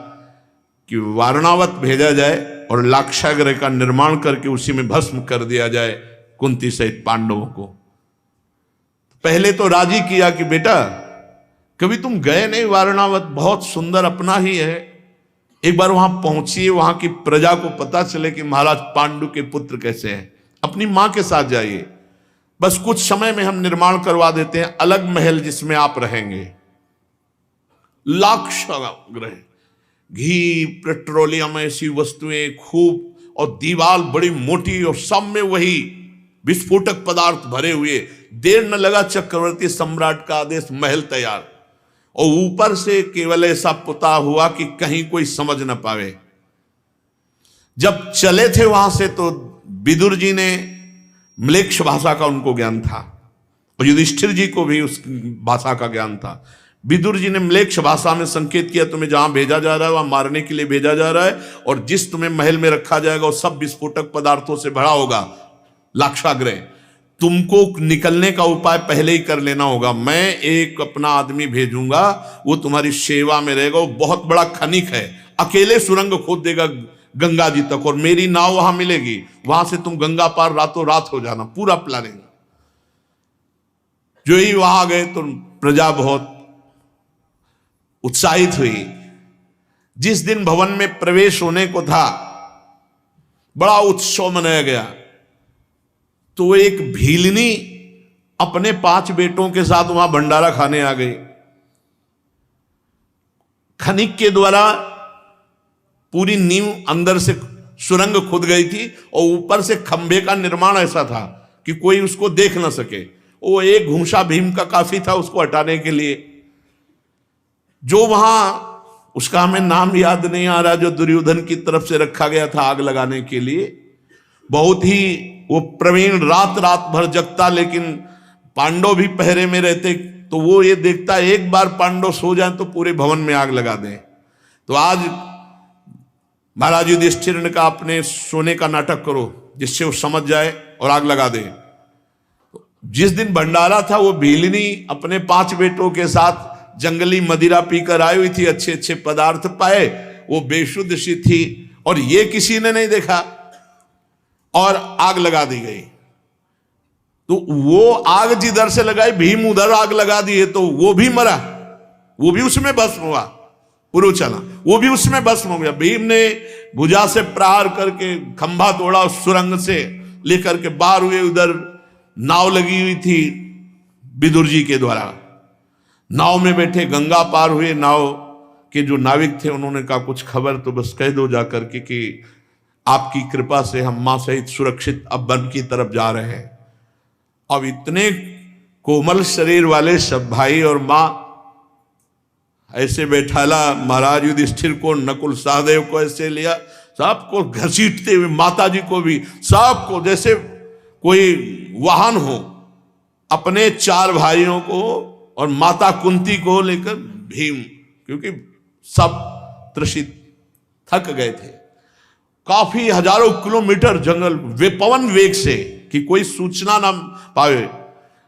Speaker 1: कि वारणावत भेजा जाए और लाक्षागृह का निर्माण करके उसी में भस्म कर दिया जाए कुंती सहित पांडवों को। पहले तो राजी किया कि बेटा कभी तुम गए नहीं वारणावत, बहुत सुंदर अपना ही है, एक बार वहां पहुंचिए, वहां की प्रजा को पता चले कि महाराज पांडु के पुत्र कैसे हैं। अपनी मां के साथ जाइए, बस कुछ समय में हम निर्माण करवा देते हैं अलग महल जिसमें आप रहेंगे। लाक्षागृह, घी, पेट्रोलियम, ऐसी वस्तुएं खूब, और दीवार बड़ी मोटी, और सब में वही विस्फोटक पदार्थ भरे हुए। देर न लगा, चक्रवर्ती सम्राट का आदेश, महल तैयार। और ऊपर से केवल ऐसा पुता हुआ कि कहीं कोई समझ न पावे। जब चले थे वहां से तो विदुर जी ने म्लेच्छ भाषा का उनको ज्ञान था, और युधिष्ठिर जी को भी उस भाषा का ज्ञान था। विदुर जी ने म्लेच्छ भाषा में संकेत किया, तुम्हें जहां भेजा जा रहा है वहां मारने के लिए भेजा जा रहा है, और जिस तुम्हें महल में रखा जाएगा वो सब विस्फोटक पदार्थों से भरा होगा, लाक्षागृह। तुमको निकलने का उपाय पहले ही कर लेना होगा। मैं एक अपना आदमी भेजूंगा, वो तुम्हारी सेवा में रहेगा। वो बहुत बड़ा खनिक है, अकेले सुरंग खोद देगा गंगा जी तक, और मेरी नाव वहां मिलेगी, वहां से तुम गंगा पार रातों रात हो जाना। पूरा प्लानिंग। जो ही वहां गए तो प्रजा बहुत उत्साहित हुई। जिस दिन भवन में प्रवेश होने को था, बड़ा उत्सव मनाया गया। तो एक भीलनी अपने 5 बेटों के साथ वहां भंडारा खाने आ गई। खनिक के द्वारा पूरी नींव अंदर से सुरंग खुद गई थी, और ऊपर से खंभे का निर्माण ऐसा था कि कोई उसको देख ना सके। वो एक घूंसा भीम का काफी था उसको हटाने के लिए। जो वहां, उसका हमें नाम याद नहीं आ रहा, जो दुर्योधन की तरफ से रखा गया था आग लगाने के लिए, बहुत ही वो प्रवीण, रात रात भर जगता, लेकिन पांडव भी पहरे में रहते, तो वो ये देखता एक बार पांडव सो जाए तो पूरे भवन में आग लगा दें। तो आज महाराज युधिष्ठिर ने कहा अपने सोने का नाटक करो जिससे वो समझ जाए और आग लगा दे। जिस दिन भंडारा था, वो भीलनी अपने 5 बेटों के साथ जंगली मदिरा पीकर आई हुई थी, अच्छे अच्छे पदार्थ पाए, वो बेशुद्ध सी थी, और ये किसी ने नहीं देखा, और आग लगा दी गई। तो वो आग जिधर से लगाई, भीम उधर आग लगा दिए, तो वो भी मरा, वो भी उसमें भस्म हुआ। पुरुचला वो भी उसमें भस्म हो गया। भीम ने भुजा से प्रहार करके खंभा तोड़ा, उस सुरंग से लेकर के बाहर हुए। उधर नाव लगी हुई थी विदुर जी के द्वारा, नाव में बैठे गंगा पार हुए। नाव के जो नाविक थे उन्होंने कहा कुछ खबर तो बस कह दो जाकर के कि आपकी कृपा से हम मां सहित सुरक्षित अब वन की तरफ जा रहे हैं। अब इतने कोमल शरीर वाले सब भाई और मां ऐसे बैठाला, महाराज युधिष्ठिर को, नकुल सहदेव को ऐसे लिया, सबको घसीटते हुए, माता जी को भी, सबको जैसे कोई वाहन हो, अपने 4 भाइयों को और माता कुंती को लेकर भीम, क्योंकि सब त्रसित थक गए थे। काफी हजारों किलोमीटर जंगल वे पवन वेग से, कि कोई सूचना ना पावे।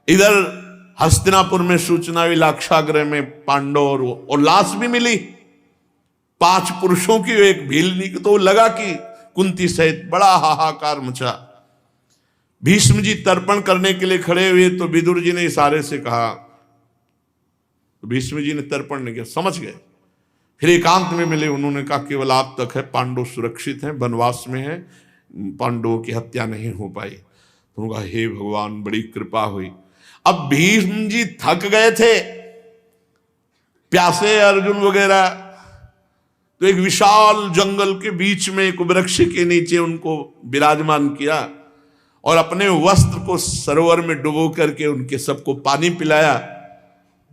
Speaker 1: इधर हस्तिनापुर में सूचना हुई, लाक्षागृह में पांडव, और लाश भी मिली 5 पुरुषों की, एक भीलनी की। तो लगा कि कुंती सहित बड़ा हाहाकार मचा। भीष्म जी तर्पण करने के लिए खड़े हुए, तो विदुर जी ने इशारे से कहा, तो भीष्म जी ने तर्पण नहीं किया, समझ गए। फिर एकांत में मिले, उन्होंने कहा केवल आप तक है, पांडव सुरक्षित हैं, वनवास में हैं, पांडवों की हत्या नहीं हो पाई। तो उन्होंने कहा हे भगवान, बड़ी कृपा हुई। अब भीष्म जी थक गए थे, प्यासे अर्जुन वगैरह, तो एक विशाल जंगल के बीच में एक वृक्ष के नीचे उनको विराजमान किया, और अपने वस्त्र को सरोवर में डुबो करके उनके सबको पानी पिलाया।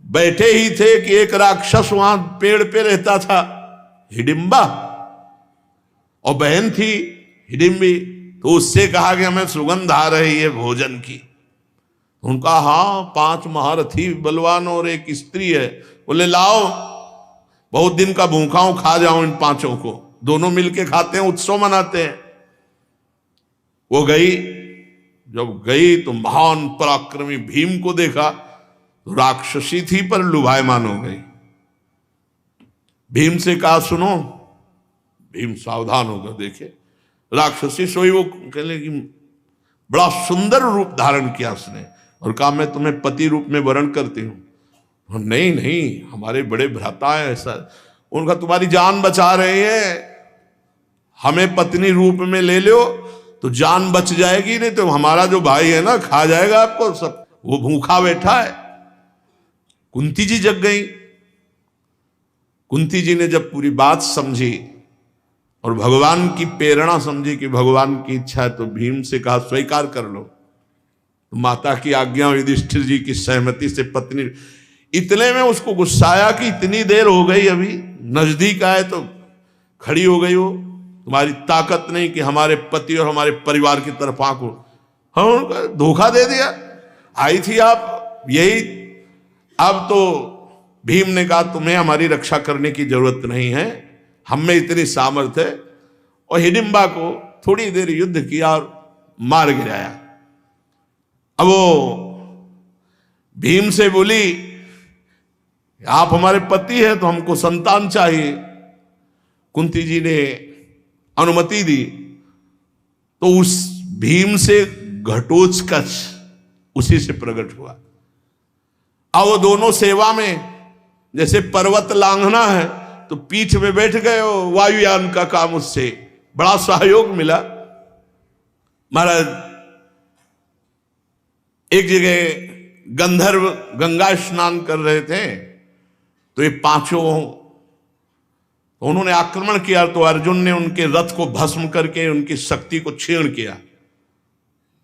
Speaker 1: बैठे ही थे कि एक राक्षस वहां पेड़ पे रहता था, हिडिंबा, और बहन थी हिडिंबी। तो उससे कहा कि हमें सुगंध आ रही है भोजन की। उनका हाँ 5 महारथी बलवान और एक स्त्री है। बोले लाओ, बहुत दिन का भूखा हूं, खा जाओ इन 5 को। दोनों मिलके खाते हैं, उत्सव मनाते हैं। वो गई, जब गई तो महान पराक्रमी भीम को देखा, तो राक्षसी थी पर लुभायमान हो गई। भीम से कहा सुनो, भीम सावधान होकर देखे, राक्षसी सोई। वो कह लगी, बड़ा सुंदर रूप धारण किया उसने, और कहा मैं तुम्हें पति रूप में वर्ण करती हूं। नहीं नहीं, हमारे बड़े भ्राता है ऐसा। उनका तुम्हारी जान बचा रहे हैं, हमें पत्नी रूप में ले लो तो जान बच जाएगी, नहीं तो हमारा जो भाई है ना खा जाएगा आपको सब। वो भूखा बैठा है। कुंती जी जग गई। कुंती जी ने जब पूरी बात समझी और भगवान की प्रेरणा समझी कि भगवान की इच्छा है, तो भीम से कहा स्वीकार कर लो। तो माता की आज्ञा और युधिष्ठिर जी की सहमति से पत्नी, इतने में उसको गुस्सा आया कि इतनी देर हो गई, अभी नजदीक आए तो खड़ी हो गई। हो तुम्हारी ताकत नहीं कि हमारे पति और हमारे परिवार की तरफ आंको, हम धोखा दे दिया। आई थी आप यही। अब तो भीम ने कहा तुम्हें हमारी रक्षा करने की जरूरत नहीं है, हम में इतनी सामर्थ्य है, और हिडिंबा को थोड़ी देर युद्ध किया और मार गिराया। अब वो भीम से बोली आप हमारे पति हैं तो हमको संतान चाहिए। कुंती जी ने अनुमति दी तो उस भीम से घटोत्कच उसी से प्रकट हुआ। अब वो दोनों सेवा में, जैसे पर्वत लांघना है तो पीठ में बैठ गए, वायुयान का काम उससे बड़ा सहयोग मिला। महाराज एक जगह गंधर्व गंगा स्नान कर रहे थे तो ये पांचों, उन्होंने आक्रमण किया तो अर्जुन ने उनके रथ को भस्म करके उनकी शक्ति को क्षीण किया।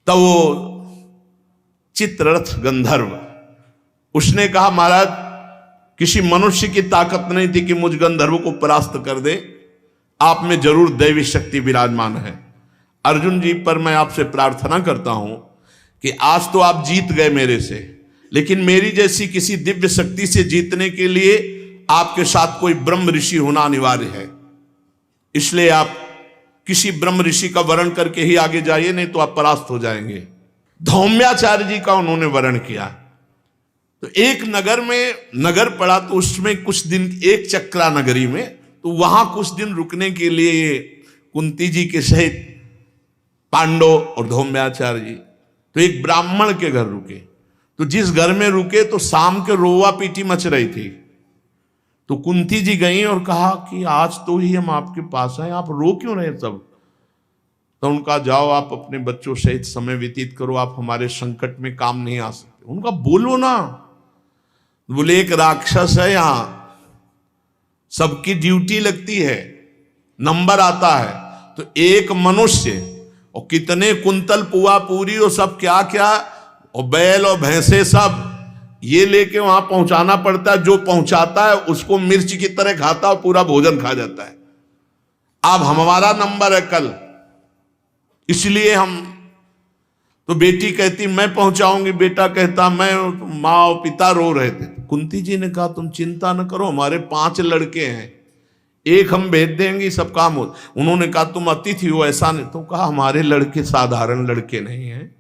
Speaker 1: तब वो चित्ररथ गंधर्व उसने कहा महाराज किसी मनुष्य की ताकत नहीं थी कि मुझ गंधर्व को परास्त कर दे, आप में जरूर दैवी शक्ति विराजमान है। अर्जुन जी पर मैं आपसे प्रार्थना करता हूं कि आज तो आप जीत गए मेरे से, लेकिन मेरी जैसी किसी दिव्य शक्ति से जीतने के लिए आपके साथ कोई ब्रह्म ऋषि होना अनिवार्य है। इसलिए आप किसी ब्रह्म ऋषि का वर्ण करके ही आगे जाइए, नहीं तो आप परास्त हो जाएंगे। धौम्याचार्य जी का उन्होंने वर्ण किया। तो एक नगर में नगर पड़ा तो उसमें कुछ दिन, एक चक्रा नगरी में, तो वहां कुछ दिन रुकने के लिए कुंती जी के सहित पांडव और धौम्याचार्य जी तो एक ब्राह्मण के घर रुके। तो जिस घर में रुके तो शाम के रोवा पीटी मच रही थी। तो कुंती जी गई और कहा कि आज तो ही हम आपके पास आए, आप रो क्यों रहे सब? तो उनका जाओ आप अपने बच्चों सहित समय व्यतीत करो, आप हमारे संकट में काम नहीं आ सकते। उनका बोलो ना। बोले एक राक्षस है यहां, सबकी ड्यूटी लगती है, नंबर आता है, तो एक मनुष्य और कितने कुंतल पुआ पूरी और सब क्या क्या और बैल और भैंसे सब ये लेके वहां पहुंचाना पड़ता है। जो पहुंचाता है उसको मिर्च की तरह खाता और पूरा भोजन खा जाता है। अब हमारा नंबर है कल, इसलिए हम, तो बेटी कहती मैं पहुंचाऊंगी, बेटा कहता मैं, माँ और पिता रो रहे थे। कुंती जी ने कहा तुम चिंता न करो, हमारे 5 लड़के हैं, एक हम भेज देंगे, सब काम हो। उन्होंने कहा तुम अतिथि हो, ऐसा नहीं। तो कहा हमारे लड़के साधारण लड़के नहीं हैं,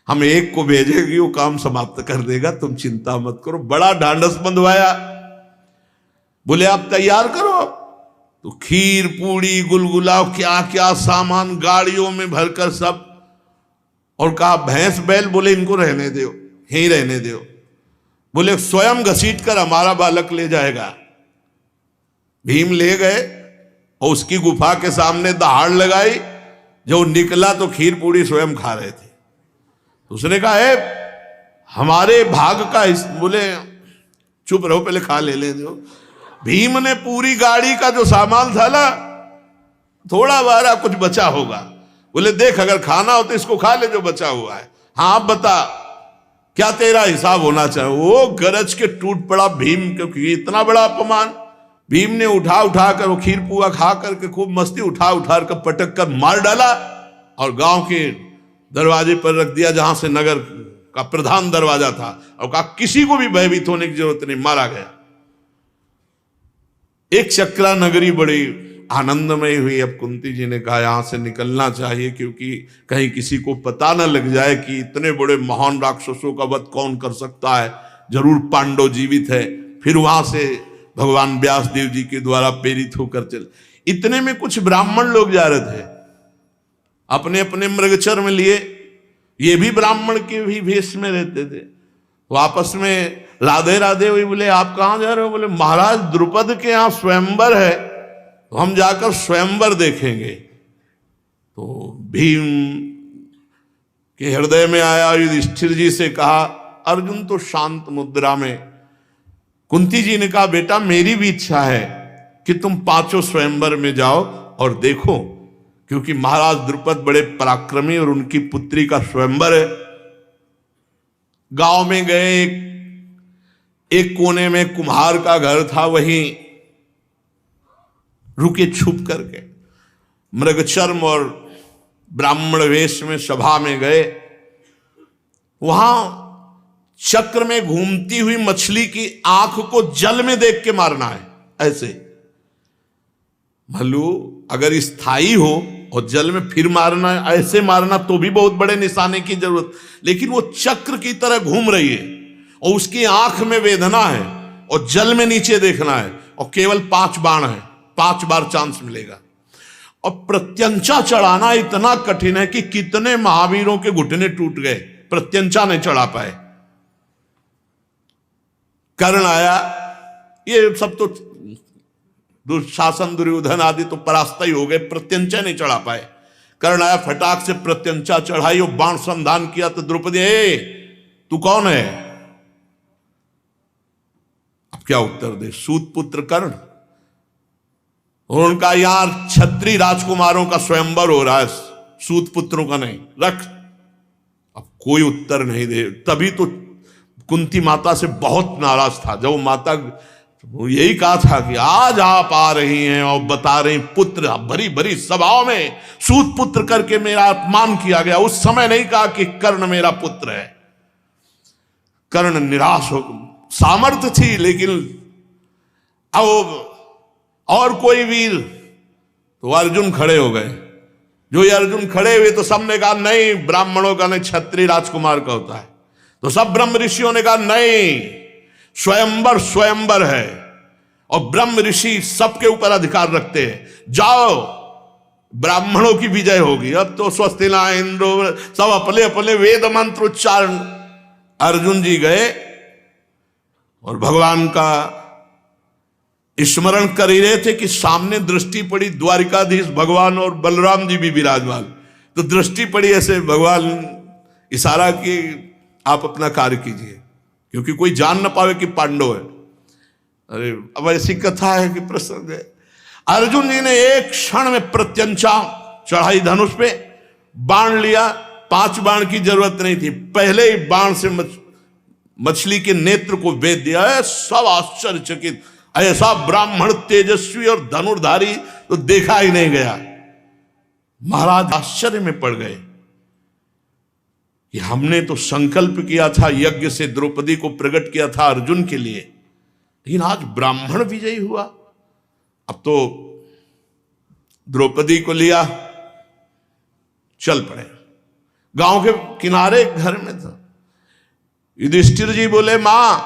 Speaker 1: हम एक को भेजेंगे वो काम समाप्त कर देगा, तुम चिंता मत करो। बड़ा ढांढस बंधवाया। बोले आप तैयार करो। तो खीर पूड़ी गुलगुला क्या क्या सामान गाड़ियों में भरकर सब, और कहा भैंस बैल, बोले इनको रहने दो, यहीं रहने दो। बोले स्वयं घसीट कर हमारा बालक ले जाएगा। भीम ले गए और उसकी गुफा के सामने दहाड़ लगाई। जो निकला तो खीर पूड़ी स्वयं खा रहे थे। तो उसने कहा है हमारे भाग का बोले चुप रहो, पहले खा ले दो। भीम ने पूरी गाड़ी का जो सामान था ना, थोड़ा बारा कुछ बचा होगा। बोले देख अगर खाना हो तो इसको खा ले जो बचा हुआ है। हाँ आप बता क्या तेरा हिसाब होना चाहिए। वो गरज के टूट पड़ा भीम, क्योंकि इतना बड़ा अपमान। भीम ने उठा कर वो खीर पुआ खा करके खूब मस्ती उठा कर पटक कर मार डाला और गांव के दरवाजे पर रख दिया, जहां से नगर का प्रधान दरवाजा था, और कहा किसी को भी भयभीत होने की जरूरत नहीं, मारा गया। एक चक्रा नगरी बड़ी आनंदमय हुई। अब कुंती जी ने कहा यहां से निकलना चाहिए, क्योंकि कहीं किसी को पता न लग जाए कि इतने बड़े महान राक्षसों का वध कौन कर सकता है, जरूर पांडव जीवित है। फिर वहां से भगवान व्यास देव जी के द्वारा प्रेरित होकर चल। इतने में कुछ ब्राह्मण लोग जा रहे थे, अपने अपने मृगचर में लिए, ये भी ब्राह्मण के भी भेष में रहते थे। तो आपस में राधे राधे हुई। बोले आप कहां जा रहे हो? बोले महाराज द्रुपद के यहां स्वयंवर है, तो हम जाकर स्वयंवर देखेंगे। तो भीम के हृदय में आया, युधिष्ठिर जी से कहा। अर्जुन तो शांत मुद्रा में। कुंती जी ने कहा बेटा मेरी भी इच्छा है कि तुम 5 स्वयंवर में जाओ और देखो, क्योंकि महाराज द्रुपद बड़े पराक्रमी और उनकी पुत्री का स्वयंवर है। गांव में गए, एक कोने में कुम्हार का घर था, वहीं रुके छुप करके। मृगचर्म और ब्राह्मण वेश में सभा में गए। वहां चक्र में घूमती हुई मछली की आंख को जल में देख के मारना है। ऐसे भलू अगर स्थायी हो और जल में फिर मारना है, ऐसे मारना तो भी बहुत बड़े निशाने की जरूरत, लेकिन वो चक्र की तरह घूम रही है और उसकी आंख में वेदना है और जल में नीचे देखना है और केवल 5 बाण है, 5 बार चांस मिलेगा। और प्रत्यंचा चढ़ाना इतना कठिन है कि कितने महावीरों के घुटने टूट गए, प्रत्यंचा नहीं चढ़ा पाए। कर्ण आया, ये सब तो दुशासन दुर्योधन आदि तो परास्त ही हो गए, प्रत्यंचा नहीं चढ़ा पाए। कर्ण आया, फटाक से प्रत्यंचा चढ़ाई और बाण संधान किया तो द्रौपदी, तू कौन है? अब क्या उत्तर दे? सूत पुत्र कर्ण। उनका यार क्षत्रिय राजकुमारों का स्वयंवर हो रहा है, सूत पुत्रों का नहीं, रख। अब कोई उत्तर नहीं दे। तभी तो कुंती माता से बहुत नाराज था, जब माता यही कहा था कि आज आप आ रही हैं और बता रही पुत्र, भरी भरी सभाओं में सूत पुत्र करके मेरा अपमान किया गया। उस समय नहीं कहा कि कर्ण मेरा पुत्र है। कर्ण निराश हो, सामर्थ्य थी लेकिन अब और कोई वीर, तो अर्जुन खड़े हो गए। जो ये अर्जुन खड़े हुए तो सबने कहा नहीं, ब्राह्मणों का नहीं, क्षत्रिय राजकुमार का होता है। तो सब ब्रह्म ऋषियों ने कहा नहीं, स्वयंवर स्वयंवर है और ब्रह्म ऋषि सबके ऊपर अधिकार रखते हैं। जाओ, ब्राह्मणों की विजय होगी। अब तो स्वस्ति ना इंद्रो, सब अपने अपने वेद मंत्र उच्चारण। अर्जुन जी गए और भगवान का स्मरण कर ही रहे थे कि सामने दृष्टि पड़ी, द्वारिकाधीश भगवान और बलराम जी भी विराजमान। तो दृष्टि पड़ी, ऐसे भगवान इशारा कि आप अपना कार्य कीजिए, क्योंकि कोई जान ना पावे कि पांडव है। अरे अब ऐसी कथा है कि प्रसंग है। अर्जुन जी ने एक क्षण में प्रत्यंचा चढ़ाई, धनुष पे बाण लिया। 5 बाण की जरूरत नहीं थी, पहले ही बाण से मछली के नेत्र को भेद दिया। सब आश्चर्यचकित, ऐसा ब्राह्मण तेजस्वी और धनुर्धारी तो देखा ही नहीं गया। महाराज आश्चर्य में पड़ गए कि हमने तो संकल्प किया था, यज्ञ से द्रौपदी को प्रकट किया था अर्जुन के लिए, लेकिन आज ब्राह्मण विजयी हुआ। अब तो द्रौपदी को लिया, चल पड़े। गांव के किनारे घर में था। युधिष्ठिर जी बोले, मां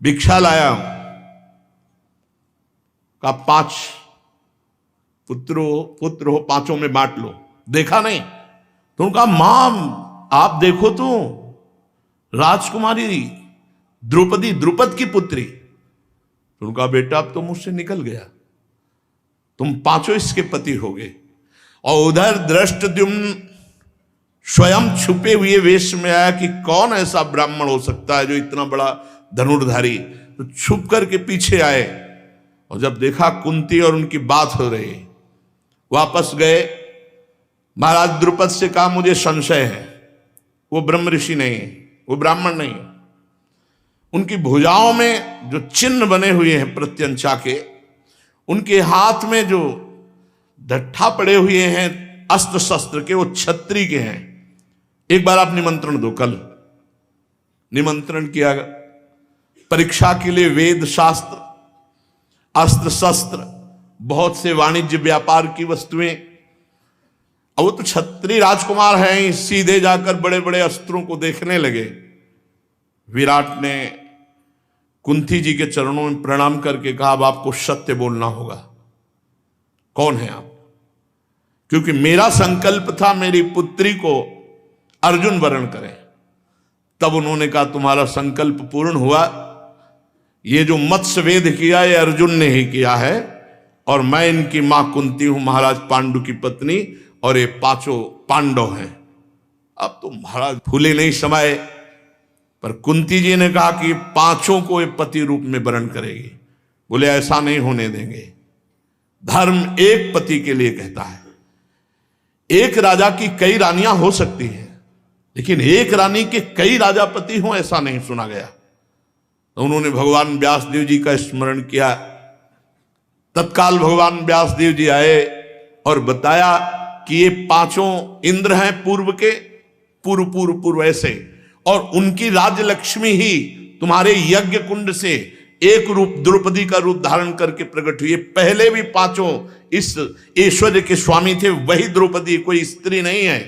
Speaker 1: भिक्षा लाया हूं। कहा 5 पुत्र हो, 5 में बांट लो। देखा नहीं तो उनका, मां आप देखो तो राजकुमारी द्रौपदी, द्रुपद की पुत्री। तो उनका, बेटा अब तो मुझसे निकल गया, तुम 5 इसके पति हो गए। और उधर धृष्टद्युम्न स्वयं छुपे हुए वेश में आया कि कौन ऐसा ब्राह्मण हो सकता है जो इतना बड़ा धनुर्धारी। तो छुप करके पीछे आए और जब देखा कुंती और उनकी बात हो रही, वापस गए। महाराज द्रुपद से कहा, मुझे संशय है, वो ब्रह्म ऋषि नहीं, वो ब्राह्मण नहीं। उनकी भुजाओं में जो चिन्ह बने हुए हैं प्रत्यंचा के, उनके हाथ में जो ढट्ठा पड़े हुए हैं अस्त्र शस्त्र के, वो क्षत्रिय के हैं। एक बार आप निमंत्रण दो। कल निमंत्रण किया परीक्षा के लिए, वेद शास्त्र, अस्त्र शस्त्र, बहुत से वाणिज्य व्यापार की वस्तुएं। अब वो तो क्षत्रिय राजकुमार हैं, सीधे जाकर बड़े बड़े अस्त्रों को देखने लगे। विराट ने कुंती जी के चरणों में प्रणाम करके कहा, अब आपको सत्य बोलना होगा, कौन है आप? क्योंकि मेरा संकल्प था मेरी पुत्री को अर्जुन वरण करें। तब उन्होंने कहा, तुम्हारा संकल्प पूर्ण हुआ। ये जो मत्स्य वेद किया, ये अर्जुन ने ही किया है, और मैं इनकी मां कुंती हूं, महाराज पांडु की पत्नी, और ये 5 पांडव हैं। अब तो महाराज फूले नहीं समाये, पर कुंती जी ने कहा कि 5 को ये पति रूप में वरण करेगी। बोले ऐसा नहीं होने देंगे, धर्म एक पति के लिए कहता है। एक राजा की कई रानियां हो सकती हैं, लेकिन एक रानी के कई राजापति हों, ऐसा नहीं सुना गया। तो उन्होंने भगवान व्यासदेव जी का स्मरण किया। तत्काल भगवान व्यासदेव जी आए और बताया कि ये 5 इंद्र हैं पूर्व के, पूर्व ऐसे, और उनकी राजलक्ष्मी ही तुम्हारे यज्ञ कुंड से एक रूप द्रौपदी का रूप धारण करके प्रकट हुई। पहले भी पांचों इस ऐश्वर्य के स्वामी थे, वही द्रौपदी, कोई स्त्री नहीं है।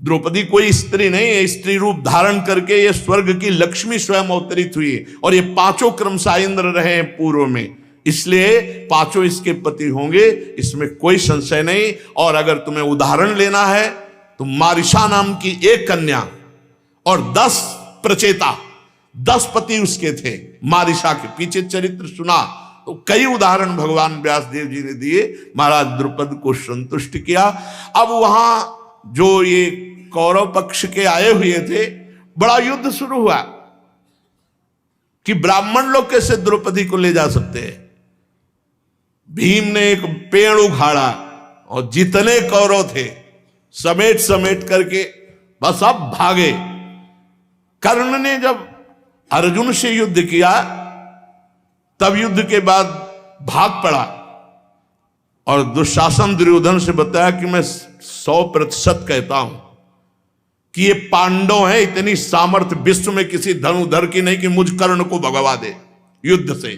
Speaker 1: द्रौपदी कोई स्त्री नहीं है, स्त्री रूप धारण करके ये स्वर्ग की लक्ष्मी स्वयं अवतरित हुई। और ये पांचों क्रमशः इंद्र रहे हैं पूर्व में, इसलिए पांचों इसके पति होंगे, इसमें कोई संशय नहीं। और अगर तुम्हें उदाहरण लेना है तो मारिशा नाम की एक कन्या और 10 प्रचेता, 10 पति उसके थे। मारिशा के पीछे चरित्र सुना तो कई उदाहरण भगवान व्यासदेव जी ने दिए, महाराज द्रुपद को संतुष्ट किया। अब वहां जो ये कौरव पक्ष के आए हुए थे, बड़ा युद्ध शुरू हुआ कि ब्राह्मण लोग कैसे द्रौपदी को ले जा सकते हैं। भीम ने एक पेड़ उखाड़ा और जितने कौरव थे समेट समेट करके बस अब भागे। कर्ण ने जब अर्जुन से युद्ध किया तब युद्ध के बाद भाग पड़ा और दुशासन दुर्योधन से बताया कि मैं 100% कहता हूं कि ये पांडव है, इतनी सामर्थ्य विश्व में किसी धनुधर की नहीं कि मुझ कर्ण को भगवा दे युद्ध से।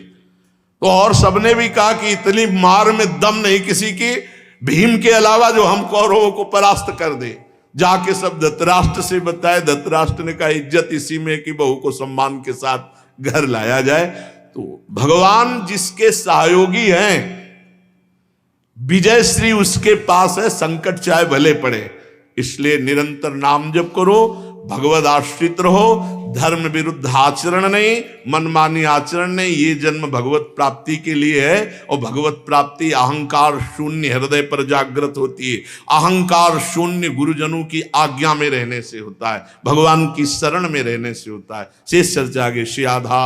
Speaker 1: तो और सबने भी कहा कि इतनी मार में दम नहीं किसी की भीम के अलावा जो हम कौरवों को परास्त कर दे। जाके सब धृतराष्ट्र से बताए, धृतराष्ट्र ने कहा इज्जत इसी में कि बहू को सम्मान के साथ घर लाया जाए। तो भगवान जिसके सहयोगी हैं, विजय श्री उसके पास है, संकट चाहे भले पड़े। इसलिए निरंतर नाम जप करो, भगवद आश्रित रहो, धर्म विरुद्ध आचरण नहीं, मनमानी आचरण नहीं। ये जन्म भगवत प्राप्ति के लिए है और भगवत प्राप्ति अहंकार शून्य हृदय पर जागृत होती है। अहंकार शून्य गुरुजनों की आज्ञा में रहने से होता है, भगवान की शरण में रहने से होता है। शेष चर्चा आगे श्री आधा।